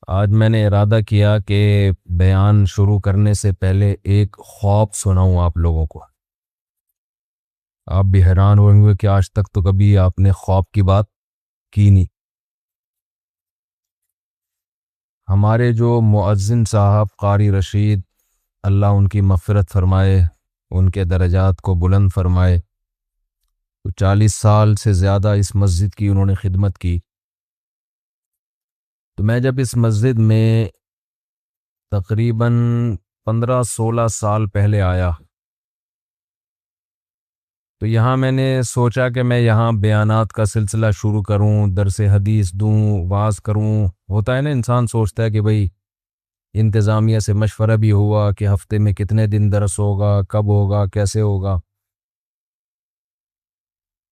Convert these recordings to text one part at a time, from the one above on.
آج میں نے ارادہ کیا کہ بیان شروع کرنے سے پہلے ایک خواب سناؤں آپ لوگوں کو۔ آپ بھی حیران ہوئیں گے کہ آج تک تو کبھی آپ نے خواب کی بات کی نہیں۔ ہمارے جو مؤذن صاحب قاری رشید، اللہ ان کی مغفرت فرمائے، ان کے درجات کو بلند فرمائے، 40 سال سے زیادہ اس مسجد کی انہوں نے خدمت کی۔ تو میں جب اس مسجد میں تقریباً 15-16 سال پہلے آیا تو یہاں میں نے سوچا کہ میں یہاں بیانات کا سلسلہ شروع کروں، درس حدیث دوں، واعظ کروں۔ ہوتا ہے نا، انسان سوچتا ہے کہ بھئی انتظامیہ سے مشورہ بھی ہوا کہ ہفتے میں کتنے دن درس ہوگا، کب ہوگا، کیسے ہوگا۔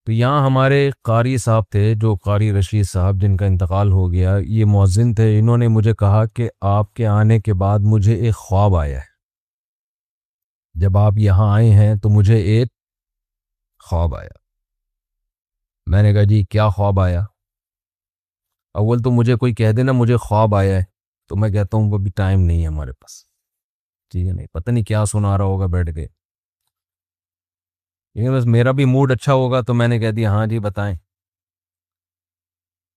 تو یہاں ہمارے قاری صاحب تھے، جو قاری رشید صاحب جن کا انتقال ہو گیا، یہ مؤذن تھے۔ انہوں نے مجھے کہا کہ آپ کے آنے کے بعد مجھے ایک خواب آیا ہے۔ جب آپ یہاں آئے ہیں تو مجھے ایک خواب آیا۔ میں نے کہا جی کیا خواب آیا؟ اول تو مجھے کوئی کہہ دینا مجھے خواب آیا ہے تو میں کہتا ہوں وہ بھی ٹائم نہیں ہے ہمارے پاس، ٹھیک ہے؟ نہیں پتہ نہیں کیا سنا رہا ہوگا بیٹھ کے، لیکن بس میرا بھی موڈ اچھا ہوگا تو میں نے کہہ دیا ہاں جی بتائیں۔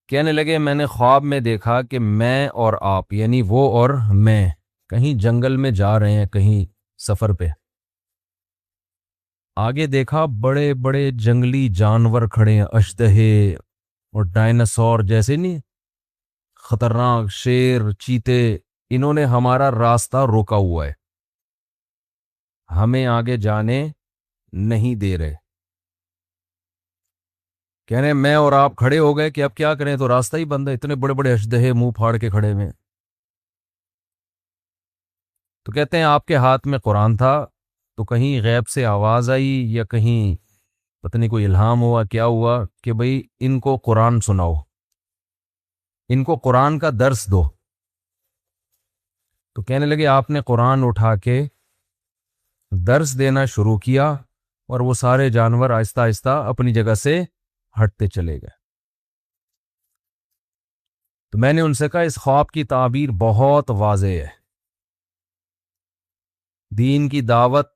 کہنے لگے میں نے خواب میں دیکھا کہ میں اور آپ، یعنی وہ اور میں، کہیں جنگل میں جا رہے ہیں، کہیں سفر پہ۔ آگے دیکھا بڑے بڑے جنگلی جانور کھڑے ہیں، اشدہے اور ڈائناسور جیسے، نہیں خطرناک، شیر، چیتے۔ انہوں نے ہمارا راستہ روکا ہوا ہے، ہمیں آگے جانے نہیں دے رہے۔ کہہ رہے ہیں میں اور آپ کھڑے ہو گئے کہ اب کیا کریں، تو راستہ ہی بند ہے، اتنے بڑے بڑے اشدہے منہ پھاڑ کے کھڑے ہوئے۔ تو کہتے ہیں آپ کے ہاتھ میں قرآن تھا، تو کہیں غیب سے آواز آئی یا کہیں پتہ نہیں کوئی الہام ہوا، کیا ہوا کہ بھئی ان کو قرآن سناؤ، ان کو قرآن کا درس دو۔ تو کہنے لگے آپ نے قرآن اٹھا کے درس دینا شروع کیا اور وہ سارے جانور آہستہ آہستہ اپنی جگہ سے ہٹتے چلے گئے۔ تو میں نے ان سے کہا اس خواب کی تعبیر بہت واضح ہے، دین کی دعوت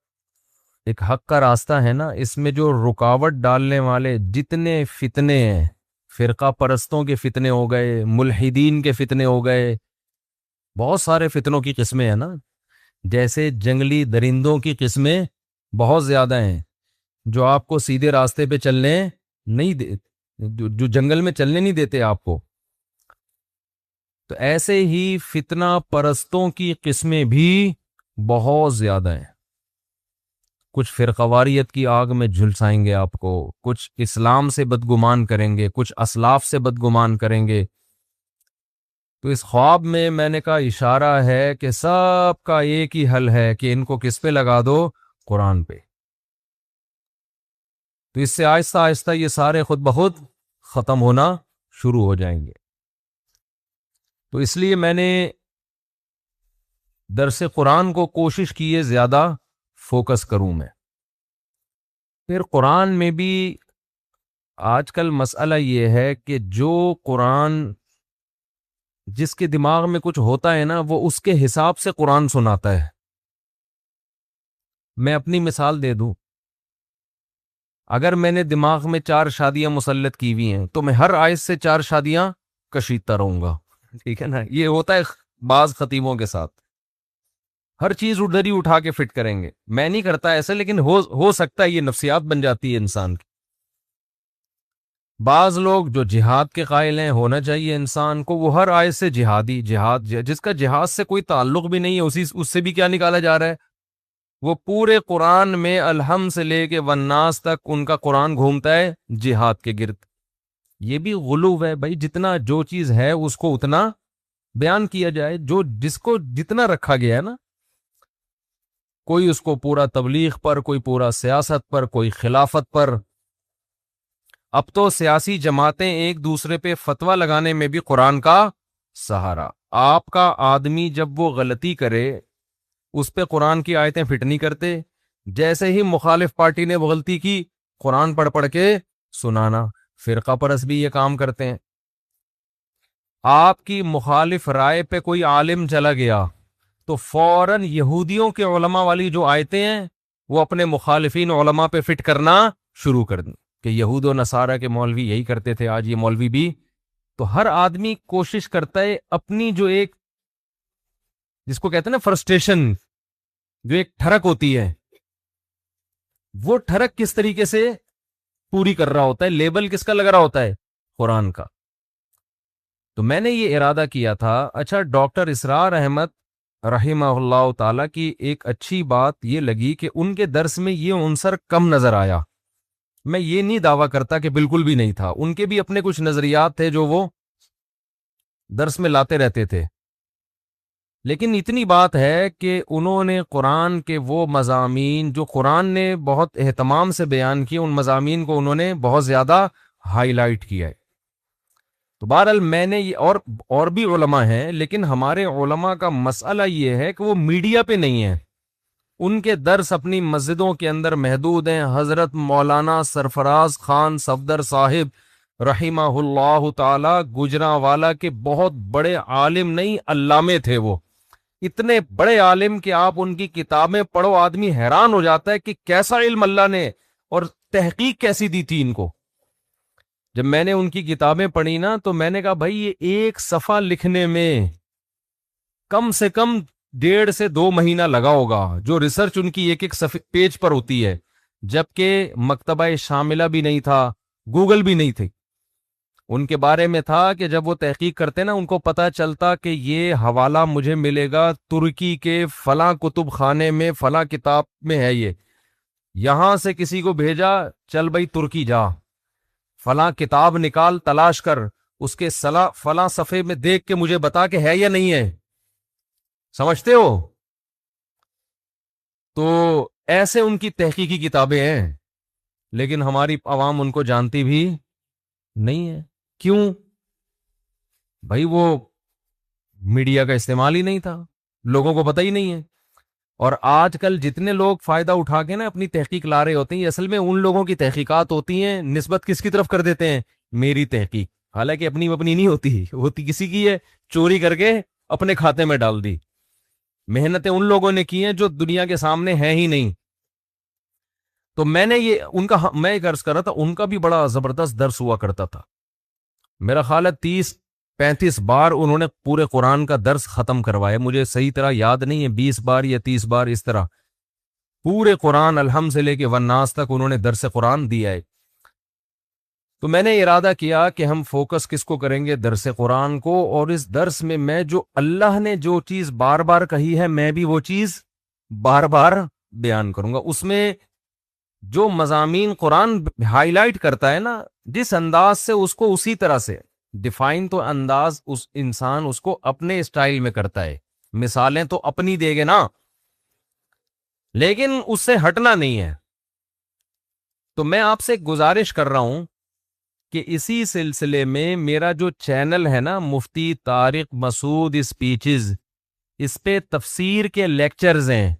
ایک حق کا راستہ ہے نا، اس میں جو رکاوٹ ڈالنے والے جتنے فتنے ہیں، فرقہ پرستوں کے فتنے ہو گئے، ملحدین کے فتنے ہو گئے، بہت سارے فتنوں کی قسمیں ہیں نا، جیسے جنگلی درندوں کی قسمیں بہت زیادہ ہیں جو آپ کو سیدھے راستے پہ چلنے نہیں دے، جو جنگل میں چلنے نہیں دیتے آپ کو۔ تو ایسے ہی فتنہ پرستوں کی قسمیں بھی بہت زیادہ ہیں، کچھ فرقواریت کی آگ میں جھلسائیں گے آپ کو، کچھ اسلام سے بدگمان کریں گے، کچھ اسلاف سے بدگمان کریں گے۔ تو اس خواب میں نے کہا اشارہ ہے کہ سب کا ایک ہی حل ہے کہ ان کو کس پہ لگا دو، قرآن پہ۔ تو اس سے آہستہ آہستہ یہ سارے خود بخود ختم ہونا شروع ہو جائیں گے۔ تو اس لیے میں نے درس قرآن کو کوشش کی ہے زیادہ فوکس کروں میں۔ پھر قرآن میں بھی آج کل مسئلہ یہ ہے کہ جو قرآن، جس کے دماغ میں کچھ ہوتا ہے نا، وہ اس کے حساب سے قرآن سناتا ہے۔ میں اپنی مثال دے دوں، اگر میں نے دماغ میں 4 شادیاں مسلط کی ہوئی ہیں تو میں ہر آیت سے 4 شادیاں کشیدتا رہوں گا، ٹھیک ہے نا؟ یہ ہوتا ہے بعض خطیبوں کے ساتھ، ہر چیز ادھر ہی اٹھا کے فٹ کریں گے۔ میں نہیں کرتا ایسا، لیکن ہو سکتا ہے یہ نفسیات بن جاتی ہے انسان کی۔ بعض لوگ جو جہاد کے قائل ہیں، ہونا چاہیے انسان کو، وہ ہر آیت سے جہاد جس کا جہاد سے کوئی تعلق بھی نہیں ہے، اس سے بھی کیا نکالا جا رہا ہے، وہ پورے قرآن میں الحم سے لے کے والناس تک ان کا قرآن گھومتا ہے جہاد کے گرد۔ یہ بھی غلو ہے بھائی، جتنا جو چیز ہے اس کو اتنا بیان کیا جائے، جس کو جتنا رکھا گیا ہے نا، کوئی اس کو پورا تبلیغ پر، کوئی پورا سیاست پر، کوئی خلافت پر۔ اب تو سیاسی جماعتیں ایک دوسرے پہ فتویٰ لگانے میں بھی قرآن کا سہارا۔ آپ کا آدمی جب وہ غلطی کرے اس پہ قرآن کی آیتیں فٹ نہیں کرتے، جیسے ہی مخالف پارٹی نے وہ غلطی کی، قرآن پڑھ کے سنانا۔ فرقہ پرست بھی یہ کام کرتے ہیں۔ آپ کی مخالف رائے پہ کوئی عالم چلا گیا تو فوراً یہودیوں کے علماء والی جو آیتیں ہیں وہ اپنے مخالفین علماء پہ فٹ کرنا شروع کر دیں کہ یہود و نصارہ کے مولوی یہی کرتے تھے، آج یہ مولوی بھی۔ تو ہر آدمی کوشش کرتا ہے اپنی جو ایک، جس کو کہتے ہیں نا فرسٹریشن، جو ایک ٹھڑک ہوتی ہے، وہ ٹھڑک کس طریقے سے پوری کر رہا ہوتا ہے، لیبل کس کا لگ رہا ہوتا ہے؟ قرآن کا۔ تو میں نے یہ ارادہ کیا تھا۔ اچھا، ڈاکٹر اسرار احمد رحمہ اللہ تعالی کی ایک اچھی بات یہ لگی کہ ان کے درس میں یہ عنصر کم نظر آیا۔ میں یہ نہیں دعویٰ کرتا کہ بالکل بھی نہیں تھا، ان کے بھی اپنے کچھ نظریات تھے جو وہ درس میں لاتے رہتے تھے، لیکن اتنی بات ہے کہ انہوں نے قرآن کے وہ مضامین جو قرآن نے بہت اہتمام سے بیان کیے، ان مضامین کو انہوں نے بہت زیادہ ہائی لائٹ کیا ہے۔ تو بہرحال میں نے یہ، اور بھی علماء ہیں، لیکن ہمارے علماء کا مسئلہ یہ ہے کہ وہ میڈیا پہ نہیں ہیں، ان کے درس اپنی مسجدوں کے اندر محدود ہیں۔ حضرت مولانا سرفراز خان صفدر صاحب رحمہ اللہ تعالی گجرانوالہ کے بہت بڑے عالم، نہیں علامے تھے، وہ اتنے بڑے عالم کہ آپ ان کی کتابیں پڑھو آدمی حیران ہو جاتا ہے کہ کیسا علم اللہ نے اور تحقیق کیسی دی تھی ان کو۔ جب میں نے ان کی کتابیں پڑھی نا تو میں نے کہا بھائی یہ ایک صفحہ لکھنے میں کم سے کم 1.5 سے 2 مہینہ لگا ہوگا، جو ریسرچ ان کی ایک پیج پر ہوتی ہے، جبکہ مکتبہ شاملہ بھی نہیں تھا، گوگل بھی نہیں تھی۔ ان کے بارے میں تھا کہ جب وہ تحقیق کرتے نا ان کو پتا چلتا کہ یہ حوالہ مجھے ملے گا ترکی کے فلاں کتب خانے میں فلاں کتاب میں ہے، یہ یہاں سے کسی کو بھیجا، چل بھائی ترکی جا، فلاں کتاب نکال تلاش کر، اس کے فلاں صفحے میں دیکھ کے مجھے بتا کہ ہے یا نہیں ہے، سمجھتے ہو؟ تو ایسے ان کی تحقیقی کتابیں ہیں، لیکن ہماری عوام ان کو جانتی بھی نہیں ہے۔ کیوں؟ بھائی وہ میڈیا کا استعمال ہی نہیں تھا، لوگوں کو پتہ ہی نہیں ہے۔ اور آج کل جتنے لوگ فائدہ اٹھا کے نا اپنی تحقیق لا رہے ہوتے ہیں، اصل میں ان لوگوں کی تحقیقات ہوتی ہیں، نسبت کس کی طرف کر دیتے ہیں؟ میری تحقیق، حالانکہ اپنی نہیں ہوتی کسی کی ہے، چوری کر کے اپنے کھاتے میں ڈال دی۔ محنتیں ان لوگوں نے کی ہیں جو دنیا کے سامنے ہیں ہی نہیں۔ تو میں نے یہ ان کا، میں ایک عرض کر رہا تھا، ان کا بھی بڑا زبردست درس ہوا کرتا تھا، میرا خیال ہے 30-35 بار انہوں نے پورے قرآن کا درس ختم کروایا، مجھے صحیح طرح یاد نہیں ہے، 20 بار یا 30 بار، اس طرح پورے قرآن الحمد سے لے کے والناس تک انہوں نے درس قرآن دیا ہے۔ تو میں نے ارادہ کیا کہ ہم فوکس کس کو کریں گے؟ درس قرآن کو، اور اس درس میں جو اللہ نے جو چیز بار بار کہی ہے میں بھی وہ چیز بار بار بیان کروں گا۔ اس میں جو مضامین قرآن ہائی لائٹ کرتا ہے نا، جس انداز سے اس کو اسی طرح سے ڈیفائن، تو انداز اس انسان اس کو اپنے اسٹائل میں کرتا ہے، مثالیں تو اپنی دے گے نا، لیکن اس سے ہٹنا نہیں ہے۔ تو میں آپ سے گزارش کر رہا ہوں کہ اسی سلسلے میں میرا جو چینل ہے نا مفتی طارق مسعود اسپیچز، اس پہ تفسیر کے لیکچرز ہیں،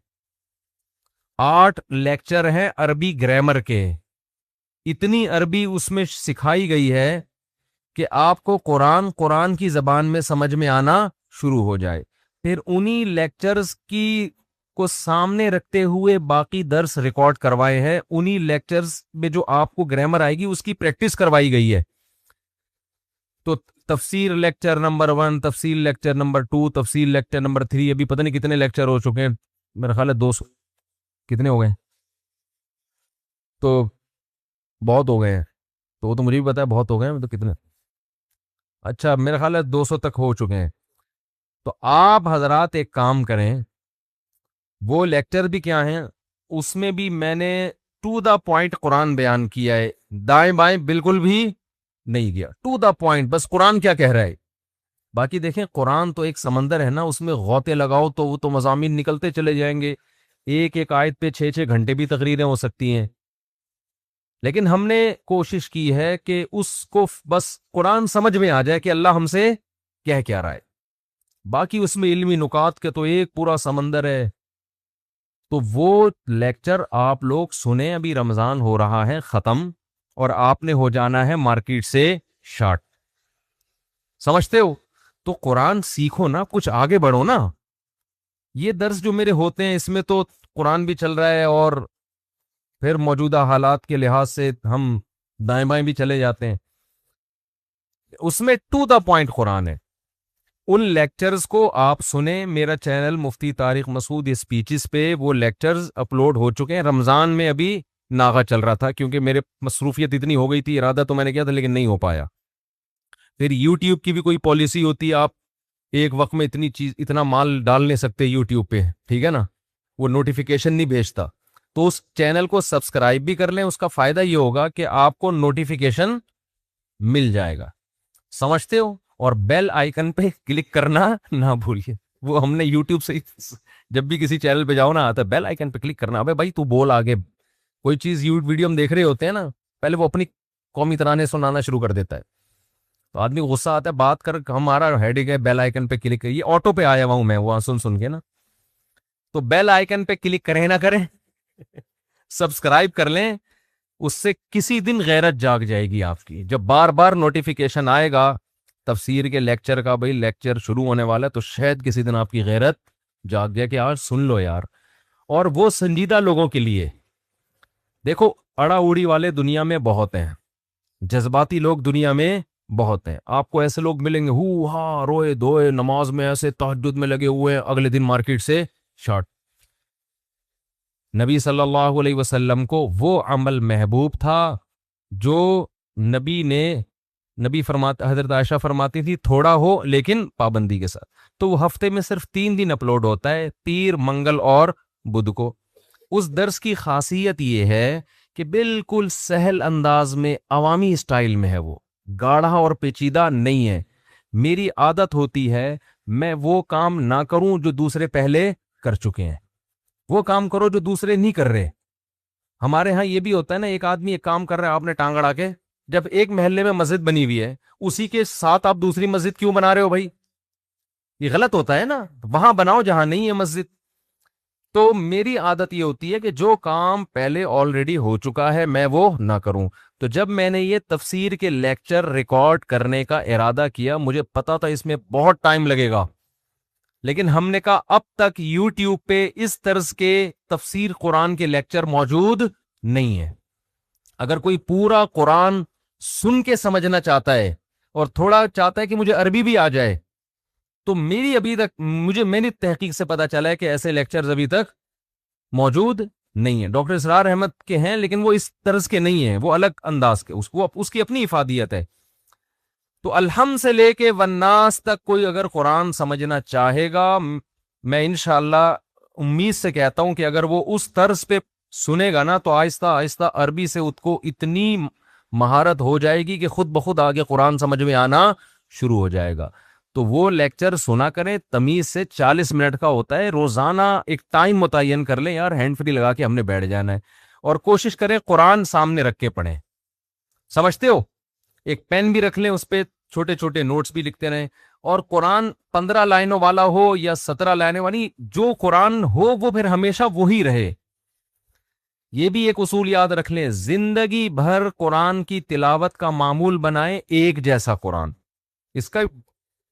8 لیکچر ہیں عربی گرامر کے، اتنی عربی اس میں سکھائی گئی ہے کہ آپ کو قرآن کی زبان میں سمجھ میں آنا شروع ہو جائے۔ پھر انہی لیکچرز کی کو سامنے رکھتے ہوئے باقی درس ریکارڈ کروائے ہیں، انہی لیکچرز میں جو آپ کو گرامر آئے گی اس کی پریکٹس کروائی گئی ہے۔ تو تفسیر لیکچر نمبر 1، تفسیر لیکچر نمبر 2، تفسیر لیکچر نمبر 3، ابھی پتہ نہیں کتنے لیکچر ہو چکے ہیں، میرا خیال ہے 200 کتنے ہو گئے، تو بہت ہو گئے ہیں، تو وہ تو مجھے بھی پتا ہے بہت ہو گئے ہیں، تو کتنے، اچھا میرا خیال ہے 200 تک ہو چکے ہیں۔ تو آپ حضرات ایک کام کریں، وہ لیکچر بھی کیا ہیں، اس میں بھی میں نے ٹو دا پوائنٹ قرآن بیان کیا ہے، دائیں بائیں بالکل بھی نہیں گیا، ٹو دا پوائنٹ، بس قرآن کیا کہہ رہا ہے۔ باقی دیکھیں قرآن تو ایک سمندر ہے نا، اس میں غوطے لگاؤ تو وہ تو مضامین نکلتے چلے جائیں گے، ایک ایک آیت پہ 6-6 گھنٹے بھی تقریریں ہو سکتی ہیں، لیکن ہم نے کوشش کی ہے کہ اس کو بس قرآن سمجھ میں آ جائے کہ اللہ ہم سے کیا رہا ہے، باقی اس میں علمی نکات کے تو ایک پورا سمندر ہے۔ تو وہ لیکچر آپ لوگ سنیں، ابھی رمضان ہو رہا ہے ختم، اور آپ نے ہو جانا ہے مارکیٹ سے شارٹ، سمجھتے ہو؟ تو قرآن سیکھو نا, کچھ آگے بڑھو نا. یہ درس جو میرے ہوتے ہیں اس میں تو قرآن بھی چل رہا ہے اور پھر موجودہ حالات کے لحاظ سے ہم دائیں بائیں بھی چلے جاتے ہیں. اس میں ٹو دا پوائنٹ قرآن ہے. ان لیکچرز کو آپ سنیں, میرا چینل مفتی طارق مسعود اسپیچز پہ وہ لیکچرز اپلوڈ ہو چکے ہیں. رمضان میں ابھی ناغہ چل رہا تھا کیونکہ میرے مصروفیت اتنی ہو گئی تھی, ارادہ تو میں نے کیا تھا لیکن نہیں ہو پایا. پھر یوٹیوب کی بھی کوئی پالیسی ہوتی ہے, آپ ایک وقت میں اتنا مال ڈال نہیں سکتے یوٹیوب پہ, ٹھیک ہے نا, وہ نوٹیفیکیشن نہیں بھیجتا. تو اس چینل کو سبسکرائب بھی کر لیں, اس کا فائدہ یہ ہوگا کہ آپ کو نوٹیفیکیشن مل جائے گا, سمجھتے ہو. اور بیل آئیکن پہ کلک کرنا نہ بھولیے, وہ ہم نے یوٹیوب سے جب بھی کسی چینل پہ جاؤ نا آتا ہے بیل آئیکن پہ کلک کرنا. ابے بھائی تو بول آگے, کوئی چیز ویڈیو ہم دیکھ رہے ہوتے ہیں نا, پہلے وہ اپنی قومی ترانے سنانا شروع کر دیتا ہے, تو آدمی کو غصہ آتا ہے, بات کر ہمارا ہیڈنگ ہے بیل آئیکن پہ کلک کریے. آٹو پہ آیا ہوا ہوں میں وہاں سن کے نا, تو بیل آئیکن پہ کلک کریں نہ کریں, سبسکرائب کر لیں. اس سے کسی دن غیرت جاگ جائے گی آپ کی. جب بار بار نوٹیفیکیشن آئے گا تفسیر کے لیکچر کا, بھائی لیکچر شروع ہونے والا ہے, تو شاید کسی دن آپ کی غیرت جاگ جائے کہ یار سن لو یار. اور وہ سنجیدہ لوگوں کے لیے, دیکھو اڑا اوڑی والے دنیا میں بہت ہیں, جذباتی لوگ دنیا میں بہت ہیں. آپ کو ایسے لوگ ملیں گے ہو ہاں روئے دھوئے نماز میں ایسے تہجد میں لگے ہوئے ہیں, اگلے دن مارکیٹ سے شارٹ. نبی صلی اللہ علیہ وسلم کو وہ عمل محبوب تھا جو نبی فرماتے, حضرت عائشہ فرماتی تھی تھوڑا ہو لیکن پابندی کے ساتھ. تو وہ ہفتے میں صرف 3 دن اپلوڈ ہوتا ہے, پیر, منگل اور بدھ کو. اس درس کی خاصیت یہ ہے کہ بالکل سہل انداز میں عوامی اسٹائل میں ہے, وہ گاڑھا اور پیچیدہ نہیں ہے. میری عادت ہوتی ہے میں وہ کام نہ کروں جو دوسرے پہلے کر چکے ہیں, وہ کام کرو جو دوسرے نہیں کر رہے. ہمارے ہاں یہ بھی ہوتا ہے نا, ایک آدمی ایک کام کر رہا ہے, آپ نے ٹانگ اڑا کے, جب ایک محلے میں مسجد بنی ہوئی ہے اسی کے ساتھ آپ دوسری مسجد کیوں بنا رہے ہو بھائی؟ یہ غلط ہوتا ہے نا, وہاں بناؤ جہاں نہیں ہے مسجد. تو میری عادت یہ ہوتی ہے کہ جو کام پہلے آلریڈی ہو چکا ہے میں وہ نہ کروں. تو جب میں نے یہ تفسیر کے لیکچر ریکارڈ کرنے کا ارادہ کیا, مجھے پتا تھا اس میں بہت ٹائم لگے گا, لیکن ہم نے کہا اب تک یوٹیوب پہ اس طرز کے تفسیر قرآن کے لیکچر موجود نہیں ہے. اگر کوئی پورا قرآن سن کے سمجھنا چاہتا ہے اور تھوڑا چاہتا ہے کہ مجھے عربی بھی آ جائے, تو میری ابھی تک میری تحقیق سے پتا چلا ہے کہ ایسے لیکچرز ابھی تک موجود نہیں ہیں. ڈاکٹر اسرار احمد کے ہیں لیکن وہ اس طرز کے نہیں ہیں, وہ الگ انداز کے, اس کی اپنی افادیت ہے. تو الحمد سے لے کے والناس تک کوئی اگر قرآن سمجھنا چاہے گا, میں انشاءاللہ امید سے کہتا ہوں کہ اگر وہ اس طرز پہ سنے گا نا تو آہستہ آہستہ عربی سے اس کو اتنی مہارت ہو جائے گی کہ خود بخود آگے قرآن سمجھ میں آنا شروع ہو جائے گا. تو وہ لیکچر سنا کریں, تمیز سے 40 منٹ کا ہوتا ہے, روزانہ ایک ٹائم متعین کر لیں یار, ہینڈ فری لگا کے ہم نے بیٹھ جانا ہے, اور کوشش کریں قرآن سامنے رکھ کے پڑھیں. سمجھتے ہو, ایک پین بھی رکھ لیں, اس پہ چھوٹے چھوٹے نوٹس بھی لکھتے رہیں, اور قرآن 15 لائنوں والا ہو یا 17 لائنوں والی, جو قرآن ہو وہ پھر ہمیشہ وہی رہے. یہ بھی ایک اصول یاد رکھ لیں, زندگی بھر قرآن کی تلاوت کا معمول بنائیں ایک جیسا قرآن. اس کا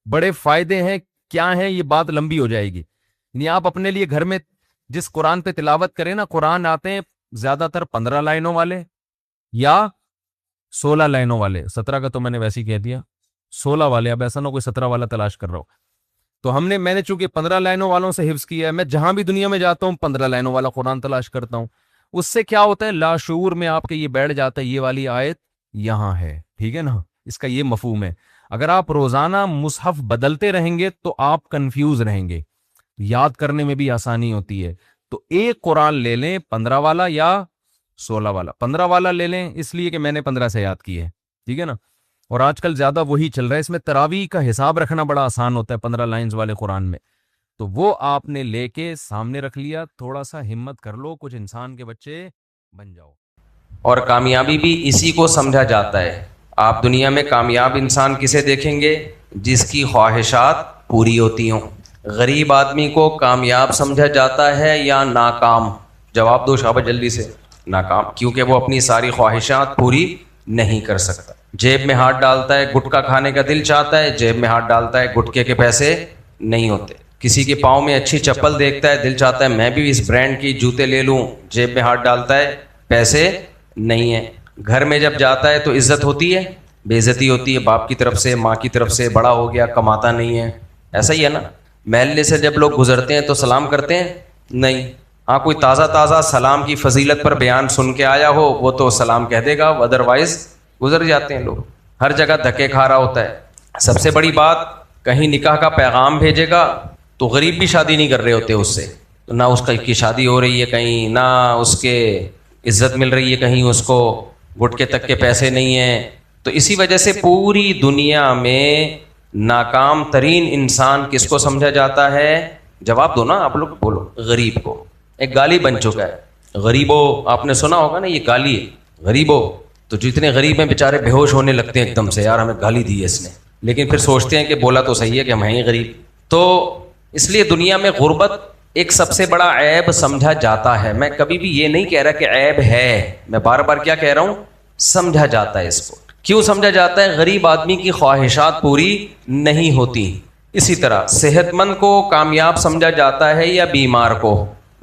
بڑے فائدے ہیں, کیا ہیں یہ بات لمبی ہو جائے گی. یعنی آپ اپنے لیے گھر میں جس قرآن پہ تلاوت کریں نا, قرآن آتے ہیں زیادہ تر 15 لائنوں والے یا 16 لائنوں والے, 17 کا تو میں نے ویسے ہی کہہ دیا, 16 والے. اب ایسا نہ کوئی 17 والا تلاش کر رہا ہو. تو میں نے چونکہ 15 لائنوں والوں سے حفظ کیا ہے, میں جہاں بھی دنیا میں جاتا ہوں 15 لائنوں والا قرآن تلاش کرتا ہوں. اس سے کیا ہوتا ہے, لاشعور میں آپ کے یہ بیٹھ جاتا ہے یہ والی آیت یہاں ہے, ٹھیک ہے نا, اس کا یہ مفہوم ہے. اگر آپ روزانہ مصحف بدلتے رہیں گے تو آپ کنفیوز رہیں گے, یاد کرنے میں بھی آسانی ہوتی ہے. تو ایک قرآن لے لیں 15 والا یا 16 والا. 15 والا لے لیں اس لیے کہ میں نے 15 سے یاد کی ہے, ٹھیک ہے نا, اور آج کل زیادہ وہی چل رہا ہے. اس میں تراویح کا حساب رکھنا بڑا آسان ہوتا ہے 15 لائنز والے قرآن میں. تو وہ آپ نے لے کے سامنے رکھ لیا, تھوڑا سا ہمت کر لو, کچھ انسان کے بچے بن جاؤ. اور کامیابی بھی اسی کو سمجھا جاتا ہے. آپ دنیا میں کامیاب انسان کسے دیکھیں گے؟ جس کی خواہشات پوری ہوتی ہوں. غریب آدمی کو کامیاب سمجھا جاتا ہے یا ناکام؟ جواب دو شابہ جلدی سے. ناکام, کیونکہ وہ اپنی ساری خواہشات پوری نہیں کر سکتا. جیب میں ہاتھ ڈالتا ہے, گٹکا کھانے کا دل چاہتا ہے, جیب میں ہاتھ ڈالتا ہے, گٹکے کے پیسے نہیں ہوتے. کسی کے پاؤں میں اچھی چپل دیکھتا ہے, دل چاہتا ہے میں بھی اس برانڈ کی جوتے لے لوں, جیب میں ہاتھ ڈالتا ہے, پیسے نہیں ہیں. گھر میں جب جاتا ہے تو عزت ہوتی ہے, بے عزتی ہوتی ہے, باپ کی طرف سے, ماں کی طرف سے, بڑا ہو گیا, کماتا نہیں ہے. ایسا ہی ہے نا. محلے سے جب لوگ گزرتے ہیں تو سلام کرتے ہیں نہیں. ہاں کوئی تازہ سلام کی فضیلت پر بیان سن کے آیا ہو وہ تو سلام کہہ دے گا, ادروائز گزر جاتے ہیں لوگ. ہر جگہ دھکے کھا رہا ہوتا ہے. سب سے بڑی بات, کہیں نکاح کا پیغام بھیجے گا تو غریب بھی شادی نہیں کر رہے ہوتے اس سے, تو نہ اس کی شادی ہو رہی ہے کہیں, نہ اس کے عزت مل رہی ہے کہیں, اس کو گٹکے تک کے پیسے نہیں ہیں. تو اسی وجہ سے پوری دنیا میں ناکام ترین انسان کس کو سمجھا جاتا ہے؟ جواب دو نا آپ لوگ, بولو. غریب کو. ایک گالی بن چکا ہے غریبو, آپ نے سنا ہوگا نا, یہ گالی ہے غریبو. تو جتنے غریب ہیں بیچارے بے ہوش ہونے لگتے ہیں ایک دم سے, یار ہمیں گالی دی ہے اس نے, لیکن پھر سوچتے ہیں کہ بولا تو صحیح ہے کہ ہم ہیں ہی غریب. تو اس لیے دنیا میں غربت ایک سب سے بڑا عیب سمجھا جاتا ہے. میں کبھی بھی یہ نہیں کہہ رہا کہ عیب ہے, میں بار بار کیا کہہ رہا ہوں, سمجھا جاتا ہے. اس کو کیوں سمجھا جاتا ہے؟ غریب آدمی کی خواہشات پوری نہیں ہوتی. اسی طرح صحت مند کو کامیاب سمجھا جاتا ہے یا بیمار کو؟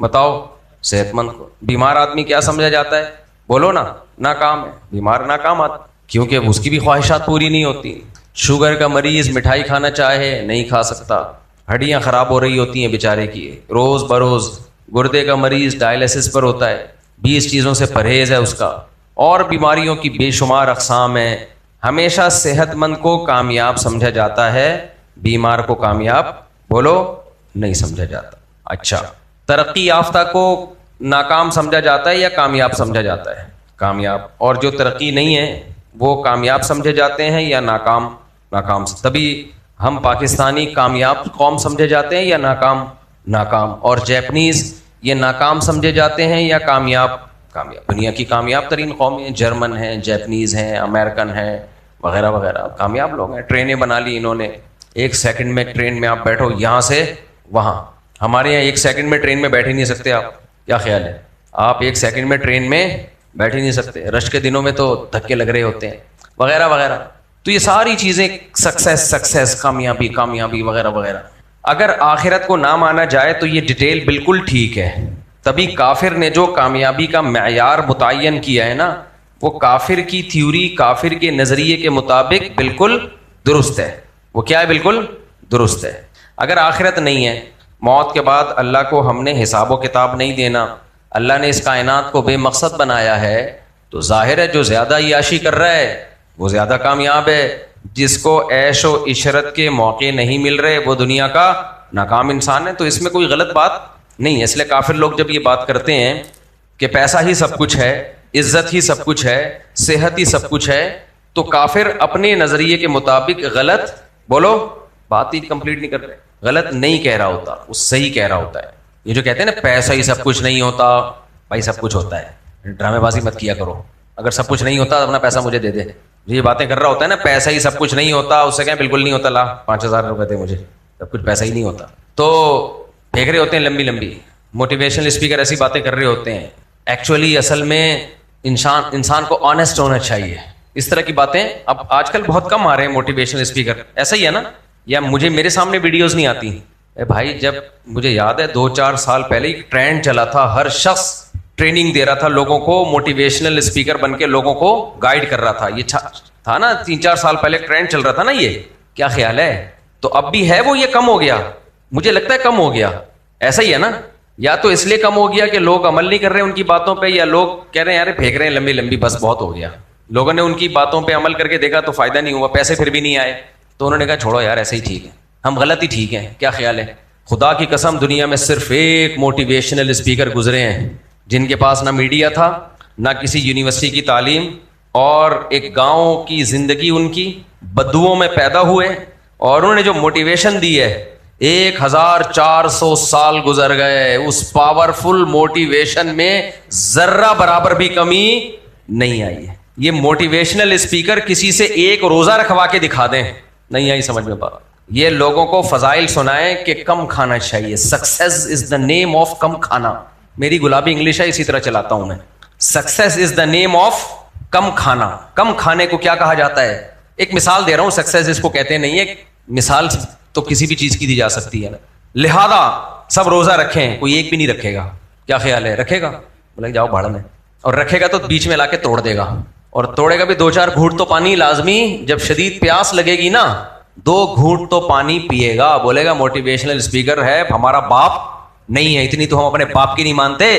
بتاؤ. صحت مند کو. بیمار آدمی کیا سمجھا جاتا ہے؟ بولو نا, ناکام ہے. بیمار ناکام آدمی, کیونکہ اس کی بھی خواہشات پوری نہیں ہوتی. شوگر کا مریض مٹھائی کھانا چاہے نہیں کھا سکتا, ہڈیاں خراب ہو رہی ہوتی ہیں بیچارے کی روز بروز. گردے کا مریض ڈائلسس پر ہوتا ہے, 20 چیزوں سے پرہیز ہے اس کا, اور بیماریوں کی بے شمار اقسام ہیں. ہمیشہ صحت مند کو کامیاب سمجھا جاتا ہے, بیمار کو کامیاب بولو نہیں سمجھا جاتا. اچھا, ترقی یافتہ کو ناکام سمجھا جاتا ہے یا کامیاب سمجھا جاتا ہے؟ کامیاب. اور جو ترقی نہیں ہے وہ کامیاب سمجھے جاتے ہیں یا ناکام؟ ناکام. تبھی ہم پاکستانی کامیاب قوم سمجھے جاتے ہیں یا ناکام؟ ناکام. اور جیپنیز یہ ناکام سمجھے جاتے ہیں یا کامیاب؟ کامیاب. دنیا کی کامیاب ترین قومیں جرمن ہیں, جیپنیز ہیں, امریکن ہیں, وغیرہ وغیرہ, کامیاب لوگ ہیں. ٹرینیں بنا لی انہوں نے, 1 سیکنڈ میں ٹرین میں آپ بیٹھو یہاں سے وہاں. ہمارے یہاں 1 سیکنڈ میں ٹرین میں بیٹھ ہی نہیں سکتے آپ. کیا خیال ہے؟ آپ 1 سیکنڈ میں ٹرین میں بیٹھ ہی نہیں سکتے. رش کے دنوں میں تو دھکے لگ رہے ہوتے ہیں, وغیرہ وغیرہ. تو یہ ساری چیزیں سکسیس, کامیابی وغیرہ وغیرہ. اگر آخرت کو نہ مانا جائے تو یہ ڈیٹیل بالکل ٹھیک ہے. تبھی کافر نے جو کامیابی کا معیار متعین کیا ہے نا, وہ کافر کی تھیوری, کافر کے نظریے کے مطابق بالکل درست ہے. وہ کیا ہے؟ بالکل درست ہے. اگر آخرت نہیں ہے, موت کے بعد اللہ کو ہم نے حساب و کتاب نہیں دینا, اللہ نے اس کائنات کو بے مقصد بنایا ہے, تو ظاہر ہے جو زیادہ عیاشی کر رہا ہے وہ زیادہ کامیاب ہے. جس کو عیش و عشرت کے موقع نہیں مل رہے وہ دنیا کا ناکام انسان ہے. تو اس میں کوئی غلط بات نہیں ہے. اس لیے کافر لوگ جب یہ بات کرتے ہیں کہ پیسہ ہی سب کچھ ہے, عزت ہی سب کچھ ہے, صحت ہی سب کچھ ہے, تو کافر اپنے نظریے کے مطابق غلط بولو بات ہی کمپلیٹ نہیں کر رہے, غلط نہیں کہہ رہا ہوتا, وہ صحیح کہہ رہا ہوتا ہے. یہ جو کہتے ہیں نا پیسہ ہی سب کچھ نہیں ہوتا, بھائی سب کچھ ہوتا ہے, ڈرامے بازی مت کیا کرو. اگر سب کچھ نہیں ہوتا اپنا پیسہ مجھے دے دے. یہ باتیں کر رہا ہوتا ہے نا پیسہ ہی سب کچھ نہیں ہوتا, اس سے کہیں بالکل نہیں ہوتا, لا 5000 روپے دے مجھے, سب کچھ پیسہ ہی نہیں ہوتا. تو پھینک رہے ہوتے ہیں لمبی لمبی موٹیویشنل اسپیکر, ایسی باتیں کر رہے ہوتے ہیں. ایکچولی اصل میں انسان کو آنےسٹ ہونا چاہیے. اس طرح کی باتیں اب آج کل بہت کم آ رہے ہیں موٹیویشنل اسپیکر. ایسا ہی ہے نا, یا میرے سامنے ویڈیوز نہیں آتی. بھائی جب مجھے یاد ہے 2-4 سال پہلے ایک ٹرینڈ چلا تھا, ہر شخص ٹریننگ دے رہا تھا لوگوں کو, موٹیویشنل اسپیکر بن کے لوگوں کو گائیڈ کر رہا تھا. یہ تھا نا 3-4 سال پہلے ٹرینڈ چل رہا تھا نا یہ. کیا خیال ہے؟ تو اب بھی ہے وہ, یہ کم ہو گیا؟ مجھے لگتا ہے کم ہو گیا. ایسا ہی ہے نا, یا تو اس لیے کم ہو گیا کہ لوگ عمل نہیں کر رہے ان کی باتوں پہ, یا لوگ کہہ رہے ہیں یار پھینک رہے ہیں لمبی لمبی, بس بہت ہو گیا. لوگوں نے ان کی باتوں پہ عمل کر کے دیکھا تو فائدہ نہیں ہوا, پیسے پھر بھی نہیں آئے, تو انہوں نے کہا چھوڑو یار ایسے ہی ٹھیک ہے, ہم غلط ہی ٹھیک ہیں. کیا خیال ہے؟ خدا کی قسم دنیا میں صرف ایک موٹیویشنل اسپیکر گزرے ہیں جن کے پاس نہ میڈیا تھا, نہ کسی یونیورسٹی کی تعلیم, اور ایک گاؤں کی زندگی ان کی بدوؤں میں پیدا ہوئے, اور انہوں نے جو موٹیویشن دی ہے 1400 سال گزر گئے, اس پاورفل موٹیویشن میں ذرہ برابر بھی کمی نہیں آئی ہے. یہ موٹیویشنل اسپیکر کسی سے ایک روزہ رکھوا کے دکھا دیں, نہیں آئی سمجھ میں بات. یہ لوگوں کو فضائل سنائیں کہ کم کھانا چاہیے, success is the name of کم کھانا. میری گلابی انگلش ہے, اسی طرح چلاتا ہوں میں. Success is the name of کم کھانا. کم کھانے کو کیا کہا جاتا ہے؟ ایک مثال دے رہا ہوں, سکسیس اس کو کہتے نہیں ہے, مثال تو کسی بھی چیز کی دی جا سکتی ہے. لہذا سب روزہ رکھیں, کوئی ایک بھی نہیں رکھے گا. کیا خیال ہے, رکھے گا؟ بولے جاؤ بھاڑ میں. اور رکھے گا تو بیچ میں لا کے توڑ دے گا, اور توڑے گا بھی 2-4 گھونٹ تو پانی لازمی. جب شدید پیاس لگے گی نا 2 گھونٹ تو پانی پیے گا. بولے گا موٹیویشنل اسپیکر ہے, ہمارا باپ نہیں ہے, اتنی تو ہم اپنے باپ کی نہیں مانتے,